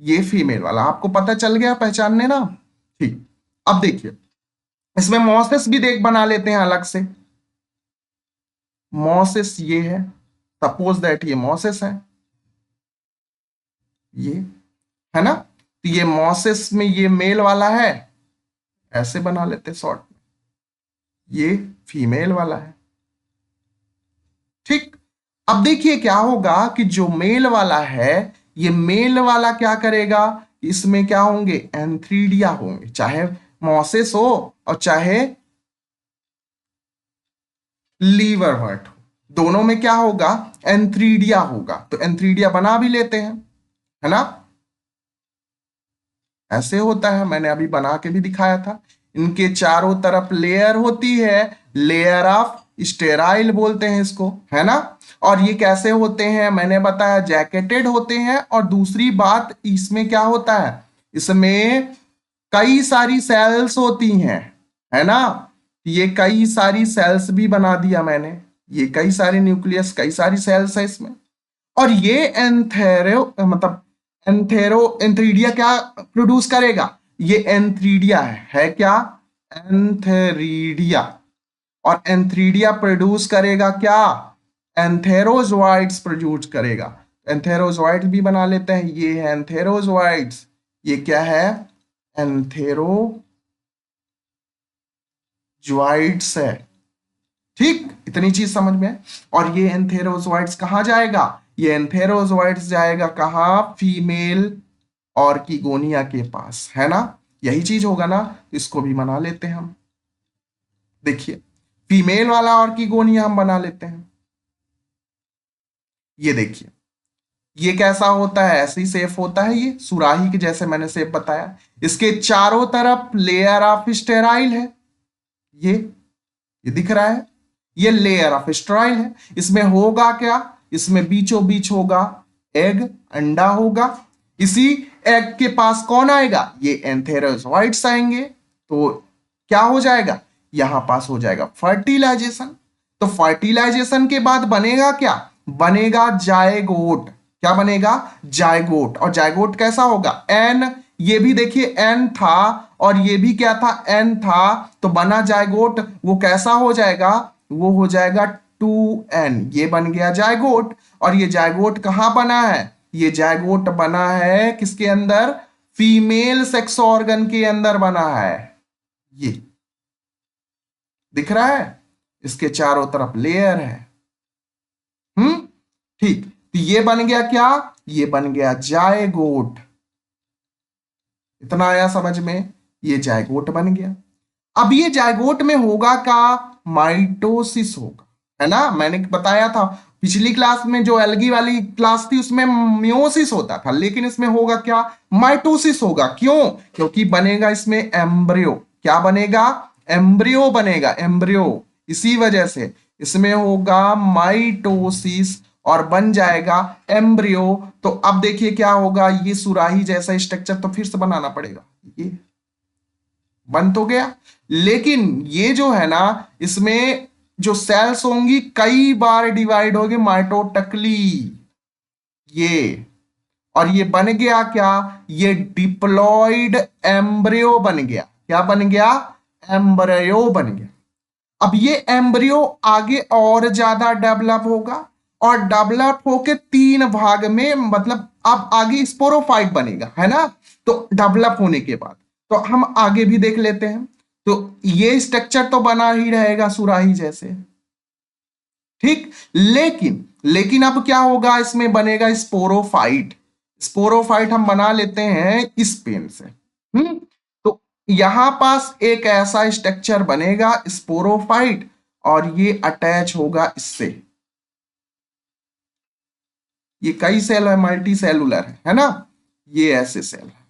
ये फीमेल वाला आपको पता चल गया पहचानने ना? ठीक। अब देखिए इसमें मॉसेस भी देख बना लेते हैं अलग से। मॉसेस ये है, सपोज दैट ये मॉसेस है, ये, है ना। तो ये मॉसेस में ये मेल वाला है, ऐसे बना लेते शॉर्ट में। ये फीमेल वाला है। ठीक, अब देखिए क्या होगा कि जो मेल वाला है, ये मेल वाला क्या करेगा, इसमें क्या होंगे, एंथ्रीडिया होंगे, चाहे मोसेस हो और चाहे लीवरवर्ट हो, दोनों में क्या होगा, एंथ्रीडिया होगा। तो एंथ्रीडिया बना भी लेते हैं, है ना, ऐसे होता है, मैंने अभी बना के भी दिखाया था। इनके चारों तरफ लेयर होती है, लेयर ऑफ स्टेराइल बोलते हैं इसको, है ना। और ये कैसे होते हैं, मैंने बताया जैकेटेड होते हैं। और दूसरी बात, इसमें क्या होता है, इसमें कई सारी सेल्स होती हैं, है ना। ये कई सारी सेल्स भी बना दिया मैंने, ये कई सारे न्यूक्लियस, कई सारी सेल्स है इसमें। और ये एंथेरो मतलब एंथ्रीडिया क्या प्रोड्यूस करेगा, ये एंथ्रीडिया है क्या, एंथ्रीडिया। और एंथ्रीडिया प्रोड्यूस करेगा क्या, एंथेरोजोइड्स प्रोड्यूस करेगा। एंथेरोजोइड्स भी बना लेते हैं, ये है एंथेरोजोइड्स, ये क्या है, एंथेरोजोइड्स है। ठीक, इतनी चीज समझ में है। और ये एंथेरोजोइड्स कहाँ जाएगा, ये एंथेरोजोइड्स जाएगा कहाँ, फीमेल और कीगोनिया के पास, है ना। यही चीज होगा ना, इसको भी बना लेते हैं हम। देखिए, फीमेल वाला और कीगोनिया हम बना लेते हैं। ये देखिए, ये कैसा होता है, ऐसे ही सेफ होता है, ये सुराही के जैसे मैंने सेफ बताया। इसके चारों तरफ लेयर ऑफ स्टेराइल है, ये दिख रहा है, ये लेयर ऑफ स्टेराइल है। इसमें होगा क्या, इसमें बीचों बीच होगा एग, अंडा होगा। इसी एग के पास कौन आएगा, ये एंथेरोजोइड्स आएंगे। तो क्या हो जाएगा, यहां पास हो जाएगा फर्टिलाइजेशन। तो फर्टिलाइजेशन के बाद बनेगा क्या, बनेगा जायगोट। क्या बनेगा, जायगोट। और जायगोट कैसा होगा, एन, ये भी देखिए एन था और ये भी क्या था, एन था। तो बना जायगोट, वो कैसा हो जाएगा, वो हो जाएगा 2n, ये बन गया जायगोट। और ये जायगोट कहां बना है, ये जायगोट बना है किसके अंदर, फीमेल सेक्स ऑर्गन के अंदर बना है। ये दिख रहा है, इसके चारों तरफ लेयर है। ठीक, तो ये बन गया क्या, ये बन गया जायगोट। इतना आया समझ में, ये जायगोट बन गया। अब ये जायगोट में होगा क्या, माइटोसिस होगा, है ना। मैंने बताया था पिछली क्लास में, जो एल्गी वाली क्लास थी उसमें मियोसिस होता था, लेकिन इसमें होगा क्या, माइटोसिस होगा। क्यों, क्योंकि बनेगा इसमें एम्ब्रियो। क्या बनेगा, एम्ब्रियो बनेगा, एम्ब्रियो। इसी वजह से इसमें होगा माइटोसिस और बन जाएगा एम्ब्रियो। तो अब देखिए क्या होगा, ये सुराही जैसा स्ट्रक्चर तो फिर से बनाना पड़ेगा, ये बन तो गया। लेकिन ये जो है ना, इसमें जो सेल्स होंगी कई बार डिवाइड होगी माइटोटकली, ये। और ये बन गया क्या, ये डिप्लॉइड एम्ब्रियो बन गया। क्या बन गया, एम्ब्रियो बन गया। अब ये एम्ब्रियो आगे और ज्यादा डेवलप होगा, और डेवलप होके 3 भाग में, मतलब अब आगे स्पोरोफाइट बनेगा, है ना। तो डेवलप होने के बाद तो हम आगे भी देख लेते हैं। तो ये स्ट्रक्चर तो बना ही रहेगा सुराही जैसे, ठीक। लेकिन लेकिन अब क्या होगा, इसमें बनेगा स्पोरोफाइट। स्पोरोफाइट हम बना लेते हैं इस पेन से। तो यहां पास एक ऐसा स्ट्रक्चर बनेगा स्पोरोफाइट, और ये अटैच होगा इससे। ये कई सेल है, मल्टी सेलुलर है ना, ये ऐसे सेल है,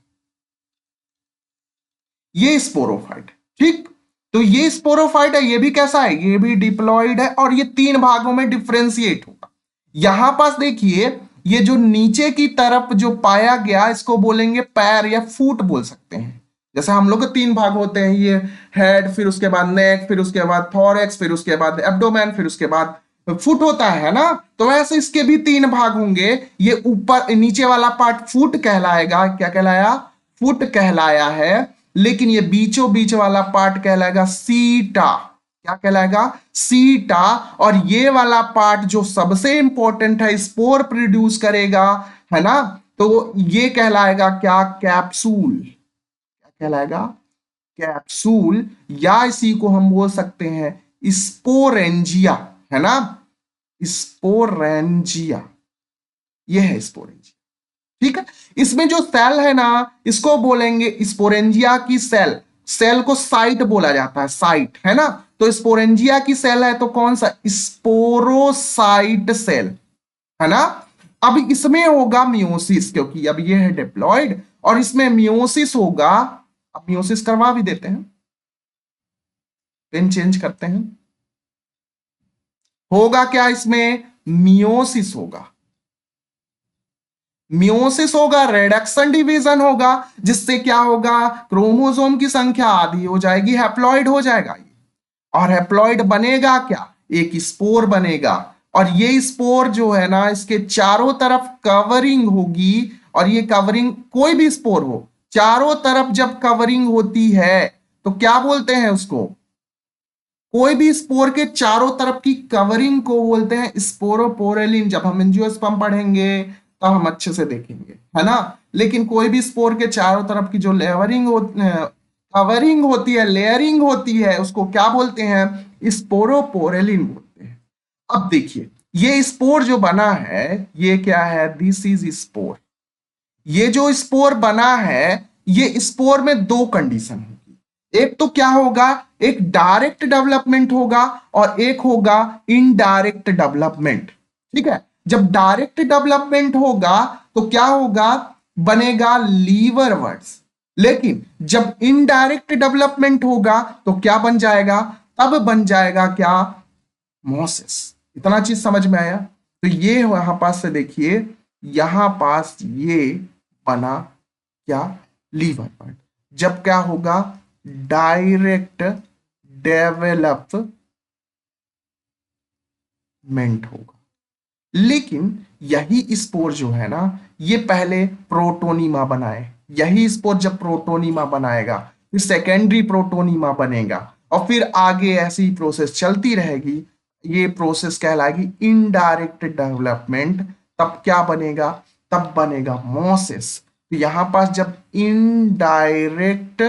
ये स्पोरोफाइट। ठीक, तो ये स्पोरोफाइट है, ये भी कैसा है, ये भी डिप्लॉइड है, और ये 3 भागों में डिफ्रेंशिएट होगा। यहां पास देखिए, ये जो नीचे की तरफ जो पाया गया, इसको बोलेंगे पैर या फूट बोल सकते हैं। जैसे हम लोग के 3 भाग होते हैं, ये हेड, फिर उसके बाद नेक, फिर उसके बाद थोरेक्स, फिर उसके बाद एब्डोमेन, फिर उसके बाद फुट होता है ना। तो वैसे इसके भी 3 भाग होंगे। ये ऊपर नीचे वाला पार्ट फुट कहलाएगा, क्या कहलाया, फुट कहलाया है। लेकिन ये बीचों बीच वाला पार्ट कहलाएगा सीटा। क्या कहलाएगा, सीटा। और ये वाला पार्ट जो सबसे इंपॉर्टेंट है, स्पोर प्रोड्यूस करेगा, है ना, तो ये कहलाएगा क्या, कैप्सूल। क्या कहलाएगा, कैप्सूल, या इसी को हम बोल सकते हैं स्पोरेंजिया, है ना, स्पोरेंजिया, ये है स्पोरेंजिया। ठीक है, इसमें जो सेल है ना, इसको बोलेंगे स्पोरेंजिया की सेल। सेल को साइट बोला जाता है, साइट, है ना। तो स्पोरेंजिया की सेल है तो कौन सा, स्पोरोसाइट सेल, है ना। अब इसमें होगा मियोसिस, क्योंकि अब ये है डिप्लॉइड और इसमें मियोसिस होगा। अब मियोसिस करवा भी देते हैं, पेन चेंज करते हैं। होगा क्या इसमें, मियोसिस होगा, मियोसिस होगा, रिडक्शन डिवीजन होगा, जिससे क्या होगा, क्रोमोसोम की संख्या आधी हो जाएगी, हैप्लॉइड हो जाएगा ये। और हैप्लॉइड बनेगा क्या, एक स्पोर बनेगा। और ये स्पोर जो है ना, इसके चारों तरफ कवरिंग होगी। और ये कवरिंग, कोई भी स्पोर हो, चारों तरफ जब कवरिंग होती है तो क्या बोलते हैं उसको, कोई भी स्पोर के चारों तरफ की कवरिंग को बोलते हैं स्पोरोपोरेलिन। जब हम एंजियोस्पर्म पढ़ेंगे तब हम अच्छे से देखेंगे, है ना। लेकिन कोई भी स्पोर के चारों तरफ की जो लेवरिंग कवरिंग होती है, लेयरिंग होती है, उसको क्या बोलते हैं, स्पोरोपोरेलिन बोलते हैं। अब देखिए, ये स्पोर जो बना है, ये क्या है, दिस इज स्पोर। ये जो स्पोर बना है, ये स्पोर में दो कंडीशन होगी। एक तो क्या होगा, एक डायरेक्ट डेवलपमेंट होगा और एक होगा इनडायरेक्ट डेवलपमेंट। ठीक है, जब डायरेक्ट डेवलपमेंट होगा तो क्या होगा, बनेगा लीवर वर्ड्स। लेकिन जब इनडायरेक्ट डेवलपमेंट होगा तो क्या बन जाएगा, तब बन जाएगा क्या, मोसेस। इतना चीज समझ में आया। तो ये यहां पास से देखिए, यहां पास ये बना क्या, लीवर पार्ट। जब क्या होगा, डायरेक्ट डेवलपमेंट होगा। लेकिन यही स्पोर जो है ना, ये पहले प्रोटोनीमा बनाए। यही स्पोर जब प्रोटोनीमा बनाएगा, फिर सेकेंडरी प्रोटोनीमा बनेगा, और फिर आगे ऐसी ही प्रोसेस चलती रहेगी। ये प्रोसेस कहलाएगी इनडायरेक्ट डेवलपमेंट। तब क्या बनेगा, तब बनेगा मोसेस। तो यहां पास जब इनडायरेक्ट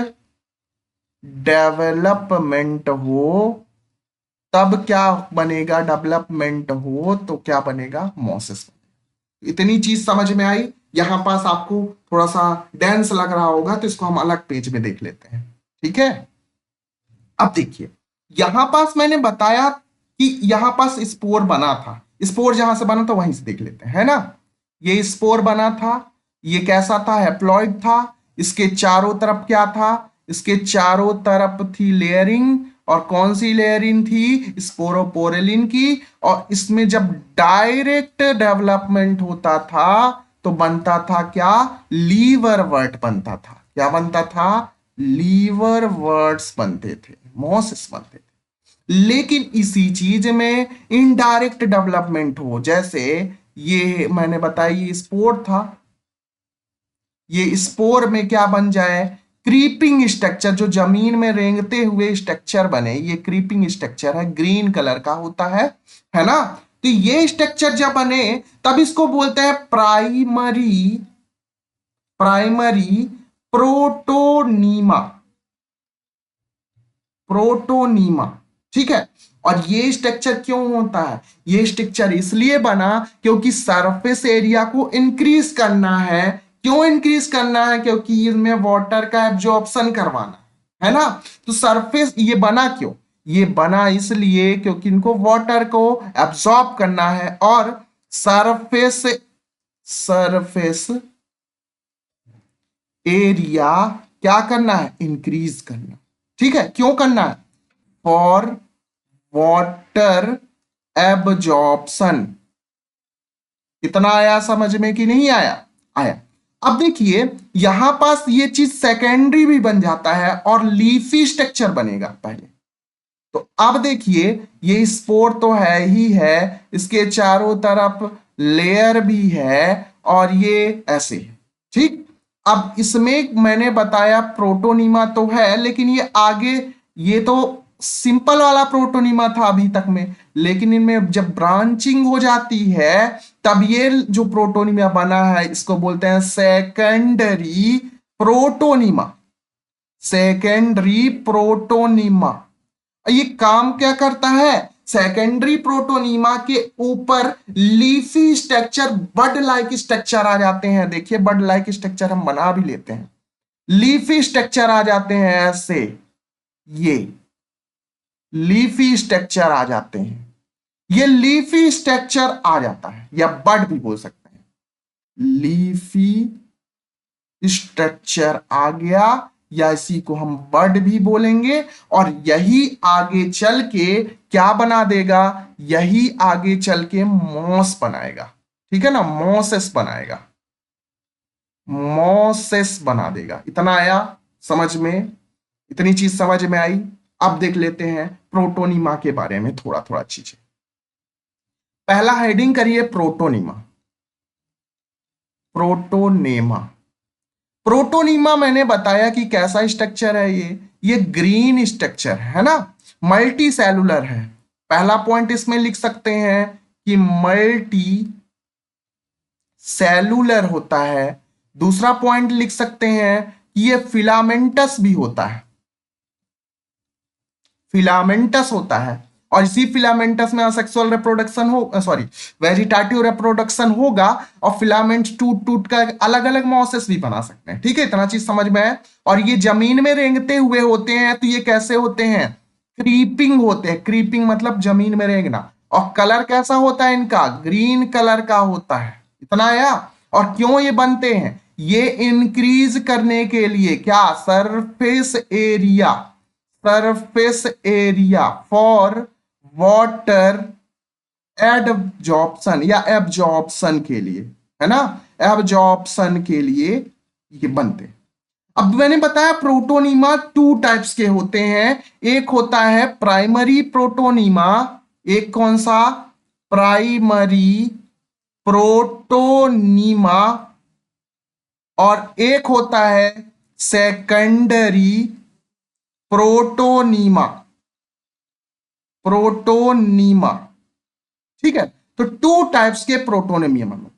डेवलपमेंट हो, तब क्या बनेगा, डेवलपमेंट हो तो क्या बनेगा, मोसेस। इतनी चीज समझ में आई। यहां पास आपको थोड़ा सा डेंस लग रहा होगा तो इसको हम अलग पेज में देख लेते हैं। ठीक है, अब देखिए, यहां पास मैंने बताया कि यहां पास स्पोर बना था। स्पोर जहां से बना था वहीं से देख लेते हैं, है ना। ये स्पोर बना था, ये कैसा था, हैप्लॉइड था। इसके चारों तरफ क्या था, इसके चारों तरफ थी लेयरिंग। और कौन सी लेयरिंग थी, स्पोरोपोरेलिन की। और इसमें जब डायरेक्ट डेवलपमेंट होता था तो बनता था क्या, लीवर वर्ट बनता था। क्या बनता था, लीवर वर्ड्स बनते थे, मोसेस बनते थे। लेकिन इसी चीज में इनडायरेक्ट डेवलपमेंट हो, जैसे ये मैंने बताया, ये स्पोर था, ये स्पोर में क्या बन जाए, क्रीपिंग स्ट्रक्चर, जो जमीन में रेंगते हुए स्ट्रक्चर बने, ये क्रीपिंग स्ट्रक्चर है, ग्रीन कलर का होता है ना। तो ये स्ट्रक्चर जब बने तब इसको बोलते हैं प्राइमरी प्राइमरी प्रोटोनीमा, प्रोटोनीमा। ठीक है, और ये स्ट्रक्चर क्यों होता है, ये स्ट्रक्चर इसलिए बना क्योंकि सरफेस एरिया को इंक्रीज करना है। क्यों इंक्रीज करना है, क्योंकि इसमें वाटर का एब्जॉर्प्शन करवाना है ना। तो सरफेस ये बना क्यों, ये बना इसलिए क्योंकि इनको वाटर को एब्जॉर्ब करना है और सरफेस सरफेस एरिया क्या करना है, इंक्रीज करना। ठीक है, क्यों करना है, फॉर वाटर एब्जॉर्प्शन। इतना आया समझ में कि नहीं आया, आया। अब देखिए, यहां पास ये चीज सेकेंडरी भी बन जाता है और लीफी स्ट्रक्चर बनेगा पहले। तो अब देखिए, ये स्पोर तो है ही है, इसके चारों तरफ लेयर भी है और ये ऐसे है। ठीक, अब इसमें मैंने बताया प्रोटोनीमा तो है, लेकिन ये आगे, ये तो सिंपल वाला प्रोटोनीमा था अभी तक में। लेकिन इनमें जब ब्रांचिंग हो जाती है तब ये जो प्रोटोनीमा बना है इसको बोलते हैं सेकेंडरी प्रोटोनीमा। Secondary protonema. ये काम क्या करता है? सेकेंडरी प्रोटोनीमा के ऊपर लीफी स्ट्रक्चर, बड लाइक स्ट्रक्चर आ जाते हैं। देखिए बड लाइक स्ट्रक्चर हम बना भी लेते हैं, लीफी स्ट्रक्चर आ जाते हैं ऐसे, ये लीफी स्ट्रक्चर आ जाते हैं, ये लीफी स्ट्रक्चर आ जाता है, या बड भी बोल सकते हैं। लीफी स्ट्रक्चर आ गया, या इसी को हम बड भी बोलेंगे, और यही आगे चल के क्या बना देगा? यही आगे चल के मॉस बनाएगा। ठीक है ना, मॉसेस बनाएगा, मॉसेस बना देगा। इतना आया समझ में? इतनी चीज समझ में आई? अब देख लेते हैं प्रोटोनीमा के बारे में थोड़ा थोड़ा चीजें। पहला हेडिंग करिए प्रोटोनीमा। प्रोटोनेमा, प्रोटोनीमा मैंने बताया कि कैसा स्ट्रक्चर है ये ग्रीन स्ट्रक्चर है ना, मल्टी सेलुलर है। पहला पॉइंट इसमें लिख सकते हैं कि मल्टी सेलुलर होता है। दूसरा पॉइंट लिख सकते हैं कि ये फिलामेंटस भी होता है, फिलामेंटस होता है, और इसी फिलामेंटस में असेक्सुअल रिप्रोडक्शन हो, सॉरी वेजिटेटिव रिप्रोडक्शन होगा, और फिलामेंट टूट टूट कर अलग अलग मॉसेस भी बना सकते हैं। ठीक है, इतना चीज समझ में है। और ये जमीन में रेंगते हुए होते हैं, तो ये कैसे होते हैं? क्रीपिंग होते हैं। क्रीपिंग मतलब जमीन में रेंगना। और कलर कैसा होता है इनका? ग्रीन कलर का होता है। इतना आया? और क्यों ये बनते हैं? ये इंक्रीज करने के लिए क्या? Surface area, surface area for water adsorption या एब्जॉर्प्शन के लिए, है ना, एब्जॉर्प्शन के लिए ये बनते हैं। अब मैंने बताया प्रोटोनीमा टू टाइप्स के होते हैं। एक होता है प्राइमरी प्रोटोनीमा, एक कौन सा? प्राइमरी प्रोटोनीमा, और एक होता है सेकेंडरी प्रोटोनीमा, प्रोटोनीमा। ठीक है, तो टू टाइप्स के प्रोटोनियम होता है।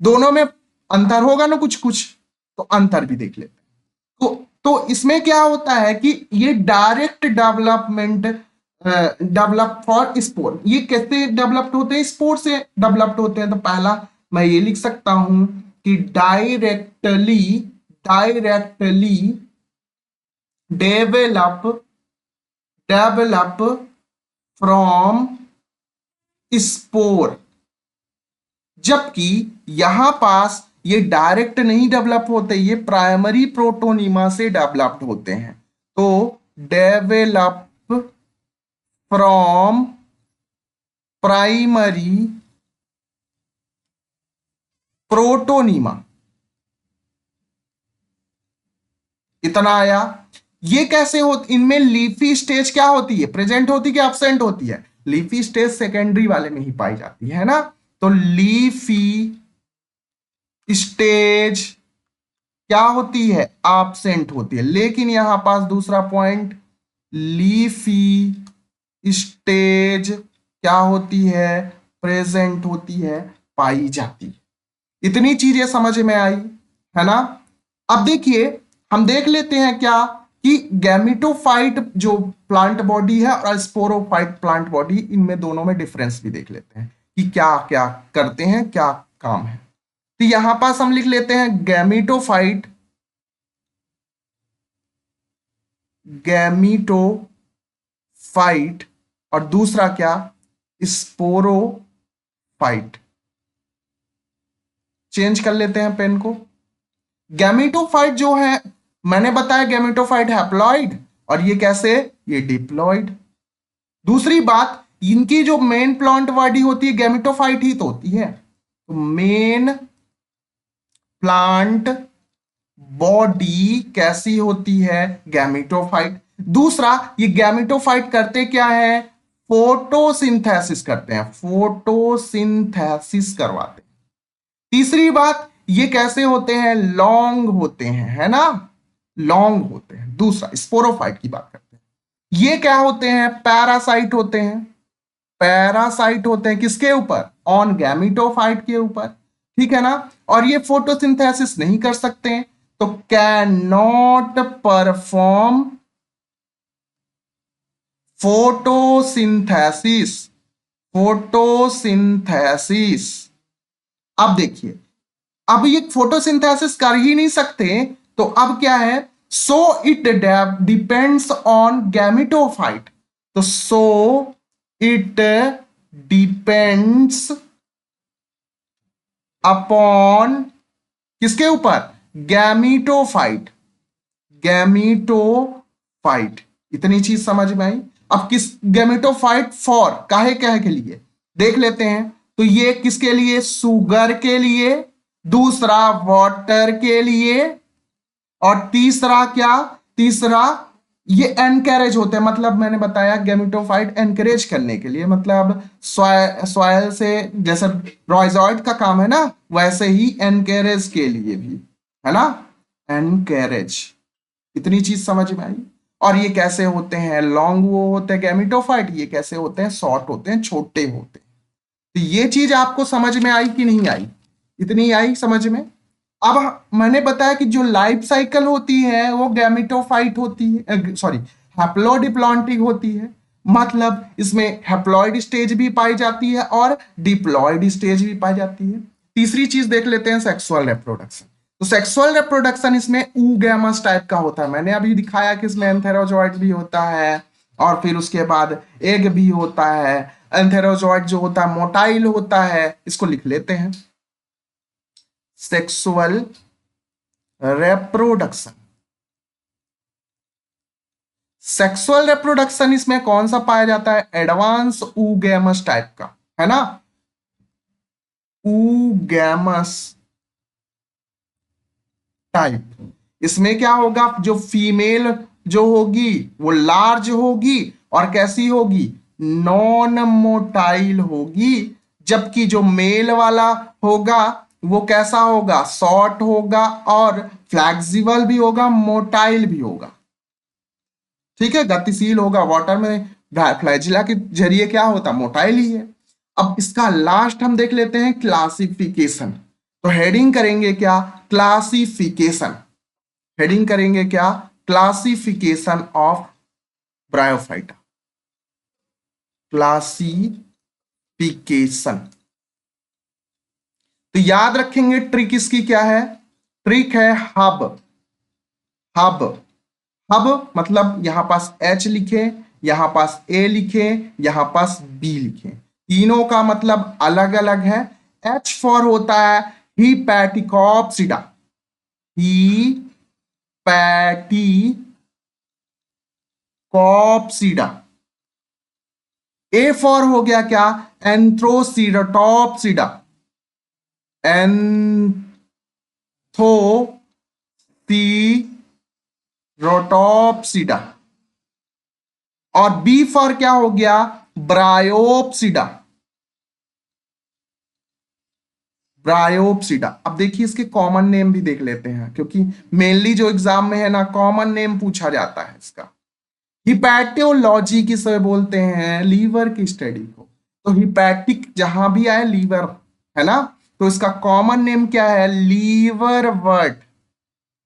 दोनों में अंतर होगा ना कुछ कुछ, तो अंतर भी देख लेते हैं। तो इसमें क्या होता है कि ये direct development, develop for spore. ये कैसे डेवलप्ड होते हैं? स्पोर से डेवलप्ड होते हैं। तो पहला मैं ये लिख सकता हूं कि directly, directly develop, develop from spore. जबकि यहां पास ये डायरेक्ट नहीं डेवलप होते, ये प्राइमरी प्रोटोनीमा से डेवलप्ड होते हैं। तो डेवलप फ्रॉम प्राइमरी प्रोटोनीमा। इतना आया? ये कैसे होती? इनमें लीफी स्टेज क्या होती है? प्रेजेंट होती है कि एब्सेंट होती है? लीफी स्टेज सेकेंडरी वाले में ही पाई जाती है ना। तो लीफी स्टेज क्या होती है? एब्सेंट होती है। लेकिन यहां पास दूसरा पॉइंट, लीफी स्टेज क्या होती है? प्रेजेंट होती है, पाई जाती है। इतनी चीजें समझ में आई, है ना। अब देखिए हम देख लेते हैं क्या कि गैमेटोफाइट जो प्लांट बॉडी है और स्पोरोफाइट प्लांट बॉडी, इनमें दोनों में डिफरेंस भी देख लेते हैं कि क्या क्या करते हैं, क्या काम है। तो यहां पास हम लिख लेते हैं गैमेटोफाइट, गैमेटोफाइट, और दूसरा क्या? स्पोरोफाइट। चेंज कर लेते हैं पेन को। गैमेटोफाइट जो है, मैंने बताया गैमेटोफाइट हैप्लॉइड, और ये कैसे? ये डिप्लॉइड। दूसरी बात, इनकी जो मेन प्लांट बॉडी होती है गैमेटोफाइट ही तो होती है। तो मेन प्लांट बॉडी कैसी होती है? गैमेटोफाइट। दूसरा, ये गैमेटोफाइट करते क्या है? फोटोसिंथेसिस करते हैं, फोटोसिंथेसिस करवाते हैं। तीसरी बात, ये कैसे होते हैं? लॉन्ग होते हैं, है ना, लॉन्ग होते हैं। दूसरा स्पोरोफाइट की बात करते हैं, ये क्या होते हैं? पैरासाइट होते हैं। पैरासाइट होते हैं किसके ऊपर? ऑन गैमेटोफाइट के ऊपर। ठीक है ना। और ये फोटोसिंथेसिस नहीं कर सकते हैं, तो can not perform photosynthesis. Photosynthesis, अब देखिए, अब ये फोटोसिंथेसिस कर ही नहीं सकते, तो अब क्या है, so it depends on gametophyte. तो सो इट डिपेंड्स अपॉन किसके ऊपर, गैमीटोफाइट। गैमीटोफाइट, इतनी चीज समझ में आई। अब किस गैमेटोफाइट फॉर, काहे काहे के लिए देख लेते हैं। तो ये किसके लिए, सुगर के लिए, दूसरा वाटर के लिए, और तीसरा क्या, तीसरा ये एनकरेज होते हैं, मतलब मैंने बताया गैमेटोफाइट एनकरेज करने के लिए, मतलब सॉइल से, जैसे रॉयजॉइड का काम है ना, वैसे ही एनकरेज के लिए भी है ना, एनकरेज। इतनी चीज समझ में आई। और ये कैसे होते हैं, लॉन्ग वो होते हैं गैमेटोफाइट, ये कैसे होते हैं, शॉर्ट होते हैं, छोटे होते हैं। तो ये चीज आपको समझ में आई कि नहीं आई, इतनी आई समझ में। अब मैंने बताया कि जो लाइफ साइकिल होती है वो गैमेटोफाइट होती है, सॉरी हैप्लोडिप्लॉन्टिक होती है, मतलब इसमें हैप्लॉइड स्टेज भी पाई जाती है और डिप्लॉइड स्टेज भी पाई जाती है। तीसरी चीज देख लेते हैं, सेक्सुअल रिप्रोडक्शन। तो सेक्सुअल रिप्रोडक्शन इसमें ऊगैमस टाइप का होता है, मैंने अभी दिखाया कि इसमें एंथेरोजॉइड भी होता है, और फिर उसके बाद एग भी होता है। एंथेरोजॉइड जो होता है मोटाइल होता है, इसको लिख लेते हैं, सेक्सुअल रिप्रोडक्शन। सेक्सुअल रिप्रोडक्शन इसमें कौन सा पाया जाता है, एडवांस ऊगैमस टाइप का, है ना, ऊगैमस टाइप। इसमें क्या होगा, जो फीमेल जो होगी वो लार्ज होगी, और कैसी होगी, नॉन मोटाइल होगी, जबकि जो मेल वाला होगा वो कैसा होगा, शॉर्ट होगा और फ्लेक्सिबल भी होगा, मोटाइल भी होगा। ठीक है, गतिशील होगा, वाटर में फ्लैजिला के जरिए क्या होता, मोटाइल ही है। अब इसका लास्ट हम देख लेते हैं, क्लासिफिकेशन। तो हेडिंग करेंगे क्या, क्लासिफिकेशन। हेडिंग करेंगे क्या, क्लासिफिकेशन ऑफ ब्रायोफाइटा। क्लासिफिकेशन, तो याद रखेंगे ट्रिक इसकी क्या है, ट्रिक है हब। हब, हब मतलब यहां पास H लिखे, यहां पास A लिखे, यहां पास B लिखे, तीनों का मतलब अलग अलग है। H फॉर होता है हिपैटिकॉप्सिडा, हिपैटिकॉप्सिडा। A फॉर हो गया क्या, एंथ्रोसीडाटॉप्सिडा, एंथोसीरोटॉप्सिडा। और बी फॉर क्या हो गया, ब्रायोप्सिडा, ब्रायोप्सिडा। अब देखिए इसके कॉमन नेम भी देख लेते हैं, क्योंकि मेनली जो एग्जाम में है ना, कॉमन नेम पूछा जाता है इसका। हिपैटियोलॉजी किसे बोलते हैं, लीवर की स्टडी को। तो हिपैटिक जहां भी आए लीवर, है ना, तो इसका कॉमन नेम क्या है, लीवर वर्ट,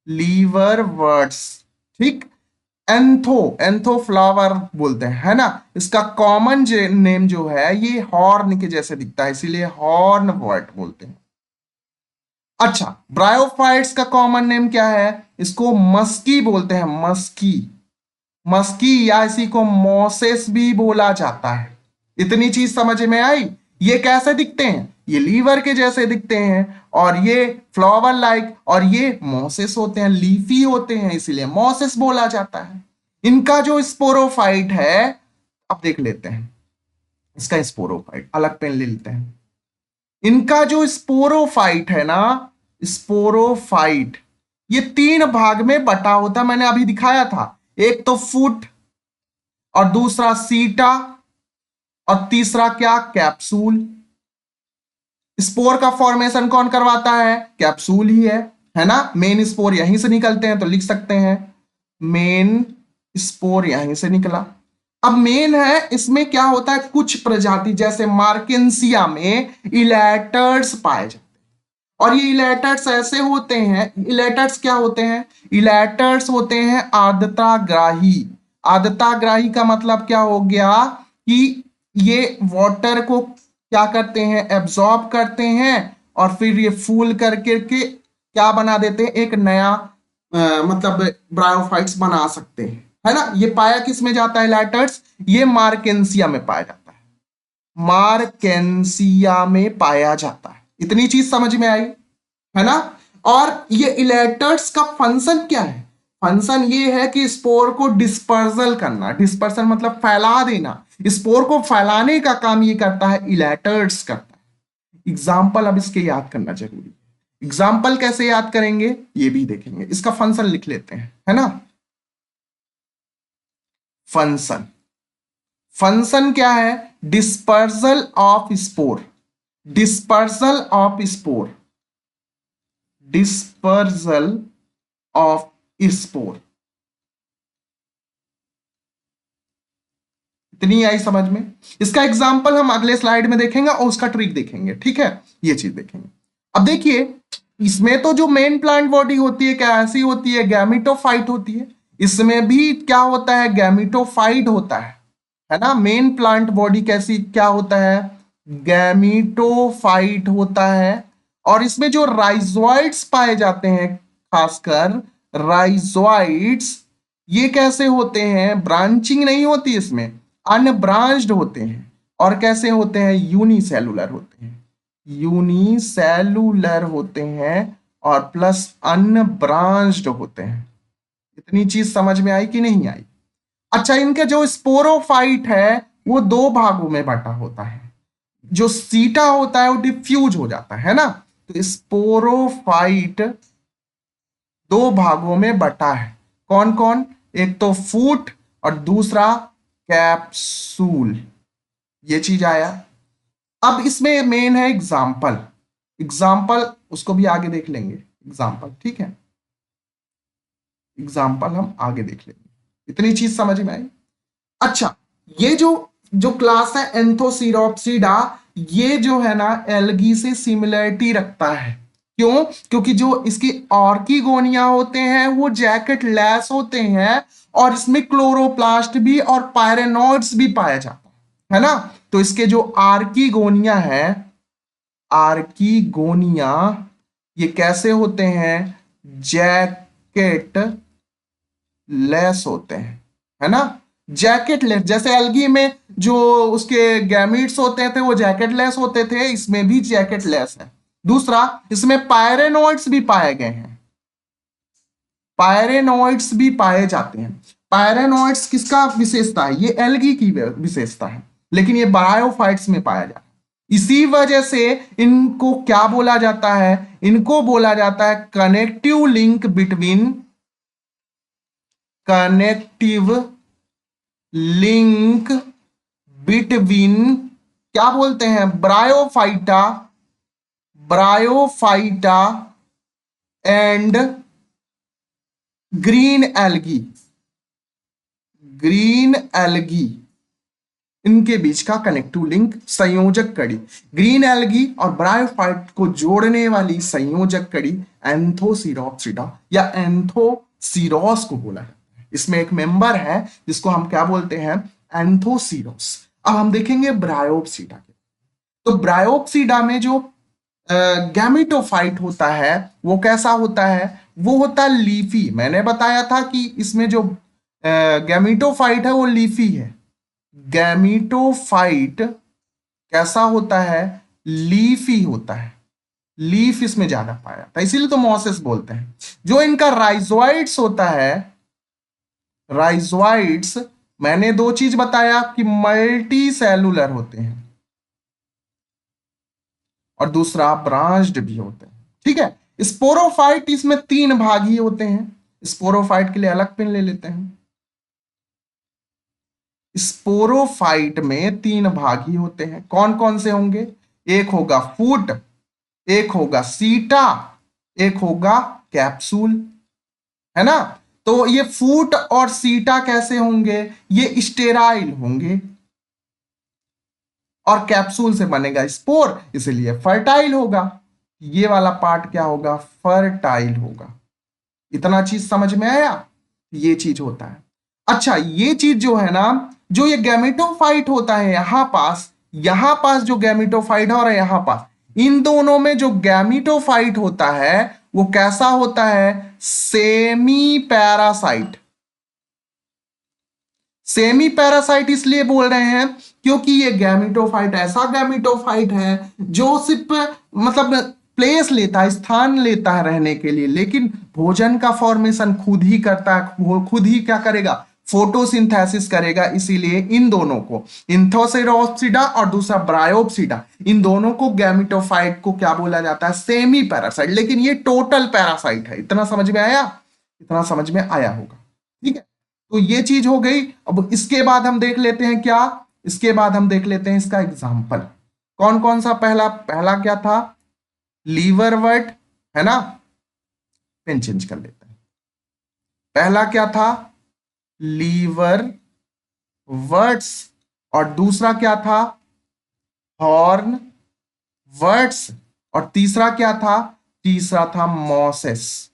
लीवर वर्ट्स। ठीक, एंथो, एंथो फ्लावर बोलते हैं, है ना। इसका कॉमन नेम जो है ये हॉर्न के जैसे दिखता है, इसीलिए हॉर्न वर्ट बोलते हैं। अच्छा, ब्रायोफाइट्स का कॉमन नेम क्या है, इसको मस्की बोलते हैं, मस्की, मस्की, या इसी को मोसेस भी बोला जाता है। इतनी चीज समझ में आई। ये कैसे दिखते हैं, ये लीवर के जैसे दिखते हैं, और ये फ्लावर लाइक, और ये मोसेस होते हैं, लीफी होते हैं, इसीलिए मोसेस बोला जाता है। इनका जो स्पोरोफाइट है, अब देख लेते हैं इसका स्पोरोफाइट, अलग पेन ले लेते हैं। इनका जो स्पोरोफाइट है ना, स्पोरोफाइट, ये तीन भाग में बटा होता, मैंने अभी दिखाया था। एक तो फुट, और दूसरा सीटा, और तीसरा क्या, कैप्सूल। स्पोर का फॉर्मेशन कौन करवाता है, कैप्सूल ही है ना। मेन स्पोर यहीं से निकलते हैं, तो लिख सकते हैं मेन स्पोर यहीं से निकला। अब मेन है, इसमें क्या होता है, कुछ प्रजाति जैसे मार्केंसिया में इलेटर्स पाए जाते हैं, और ये इलेटर्स ऐसे होते हैं, इलेटर्स क्या होते हैं, इलेटर्स होते हैं आर्द्रताग्राही। आर्द्रताग्राही का मतलब क्या हो गया कि ये वाटर को क्या करते हैं, एब्जॉर्ब करते हैं और फिर ये फूल करके के क्या बना देते हैं, एक नया मतलब ब्रायोफाइट्स बना सकते हैं, है ना। ये पाया किस में जाता है इलेटर्स, ये मार्केंसिया में पाया जाता है, मार्केंसिया में पाया जाता है। इतनी चीज समझ में आई, है ना। और ये इलेटर्स का फंक्शन क्या है, फंक्शन ये है कि स्पोर को डिस्पर्सल करना, डिस्पर्सल मतलब फैला देना, स्पोर को फैलाने का काम ये करता है, इलेटर्स करता है। एग्जाम्पल अब इसके याद करना जरूरी है, एग्जाम्पल कैसे याद करेंगे ये भी देखेंगे, इसका फंक्शन लिख लेते हैं, है ना। फंक्शन, फंक्शन क्या है, dispersal of spore, dispersal of spore, dispersal of spore. इतनी आई समझ में। इसका एग्जाम्पल हम अगले स्लाइड में देखेंगे और उसका ट्रिक देखेंगे, ठीक है, ये चीज देखेंगे। अब देखिए इसमें तो जो मेन प्लांट बॉडी होती है क्या ऐसी होती है, गैमिटोफाइट होती है। इसमें भी क्या होता है, गैमिटोफाइट होता है ना। मेन प्लांट बॉडी कैसी क्या होता है, गैमिटोफाइट होता है। और इसमें जो राइजोइड्स पाए जाते हैं, खासकर राइजोइड्स, ये कैसे होते हैं, ब्रांचिंग नहीं होती इसमें, अनब्रांच्ड होते हैं। और कैसे होते हैं, यूनिसेलुलर होते हैं, यूनिसेलुलर होते हैं और प्लस अनब्रांच्ड होते हैं। इतनी चीज समझ में आई कि नहीं आई। अच्छा, इनका जो स्पोरोफाइट है वो दो भागों में बटा होता है, जो सीटा होता है वो डिफ्यूज हो जाता है ना। तो स्पोरोफाइट दो भागों में बटा है, कौन कौन, एक तो फूट और दूसरा कैप्सूल, ये चीज आया। अब इसमें मेन है एग्जाम्पल, एग्जाम्पल उसको भी आगे देख लेंगे, एग्जाम्पल ठीक है, एग्जाम्पल हम आगे देख लेंगे। इतनी चीज समझ में आई। अच्छा, ये जो जो क्लास है एंथोसीरोप्सिडा, ये जो है ना एल्गी से सिमिलरिटी रखता है। क्यों, क्योंकि जो इसकी ऑर्किगोनिया होते हैं वो जैकेट लेस होते हैं और इसमें क्लोरोप्लास्ट भी और पायरेनोइड्स भी पाया जाता है ना। तो इसके जो आर्किगोनिया है, आर्किगोनिया, ये कैसे होते हैं, जैकेट लेस होते हैं, है ना। जैकेट लेस, जैसे एल्गी में जो उसके गैमीट्स होते थे वो जैकेट लेस होते थे, इसमें भी जैकेट लेस है। दूसरा, इसमें पायरेनोइड्स भी पाए गए हैं, पायरेनोइड्स भी पाए जाते हैं। पायरेनोइड्स किसका विशेषता है, ये एल्गी की विशेषता है, लेकिन ये ब्रायोफाइट्स में पाया जाता है। इसी वजह से इनको क्या बोला जाता है, इनको बोला जाता है connective link between, connective link between, क्या बोलते हैं, bryophyta, bryophyta and green algae, green algae, इनके बीच का कनेक्टिव लिंक, संयोजक कड़ी, ग्रीन एल्गी और ब्रायोफाइट को जोड़ने वाली संयोजक कड़ी एंथोसीरोप्सिडा या एंथोसीरोस को बोला है। इसमें एक मेंबर है जिसको हम क्या बोलते हैं, एंथोसीरोस। अब हम देखेंगे ब्रायोप्सिडा के। तो ब्रायोप्सिडा में जो गैमेटोफाइट होता है वो कैसा होता है, वो होता है लीफी। मैंने बताया था कि इसमें जो गैमेटोफाइट है वो लीफी है। गैमेटोफाइट कैसा होता है, लीफी होता है, लीफ इसमें ज्यादा पाया जाता है, इसीलिए तो मोसेस बोलते हैं। जो इनका राइजोइड्स होता है, राइजोइड्स मैंने दो चीज बताया कि मल्टी सेलुलर होते हैं और दूसरा ब्रांच्ड भी होते हैं, ठीक है। स्पोरोफाइट इसमें तीन भागी होते हैं, स्पोरोफाइट के लिए अलग पेन ले लेते हैं। स्पोरोफाइट में तीन भागी होते हैं, कौन कौन से होंगे, एक होगा फूट, एक होगा सीटा, एक होगा कैप्सूल, है ना। तो ये फूट और सीटा कैसे होंगे, ये स्टेराइल होंगे और कैप्सूल से बनेगा स्पोर, इसलिए फर्टाइल होगा, ये वाला पार्ट क्या होगा, फर्टाइल होगा। इतना चीज समझ में आया, ये चीज होता है। अच्छा, ये चीज जो है ना, जो ये गैमेटोफाइट होता है यहां पास जो गैमेटोफाइट है और यहां पास, इन दोनों में जो गैमेटोफाइट होता है वो कैसा होता है, सेमी पैरासाइट। सेमी पैरासाइट इसलिए बोल रहे हैं क्योंकि ये गैमेटोफाइट ऐसा गैमेटोफाइट है जो सिर्फ मतलब प्लेस लेता है, स्थान लेता है रहने के लिए, लेकिन भोजन का फॉर्मेशन खुद ही करता है, वो खुद ही क्या करेगा, फोटोसिंथेसिस करेगा। इसीलिए इन दोनों को, इंथोसेरोप्सिडा और दूसरा ब्रायोप्सिडा, इन दोनों को गैमेटोफाइट को क्या बोला जाता है, सेमी पैरासाइट। लेकिन ये टोटल पैरासाइट है। इतना समझ में आया, इतना समझ में आया होगा। ठीक है, तो ये चीज हो गई। अब इसके बाद हम देख लेते हैं क्या, इसके बाद हम देख लेते हैं इसका एग्जाम्पल। कौन कौन सा, पहला पहला क्या था, लीवरवर्ट, है ना, पेन चेंज कर लेते हैं। पहला क्या था, लीवर वर्ड्स, और दूसरा क्या था, हॉर्न वर्ड्स, और तीसरा क्या था, तीसरा था मॉसेस।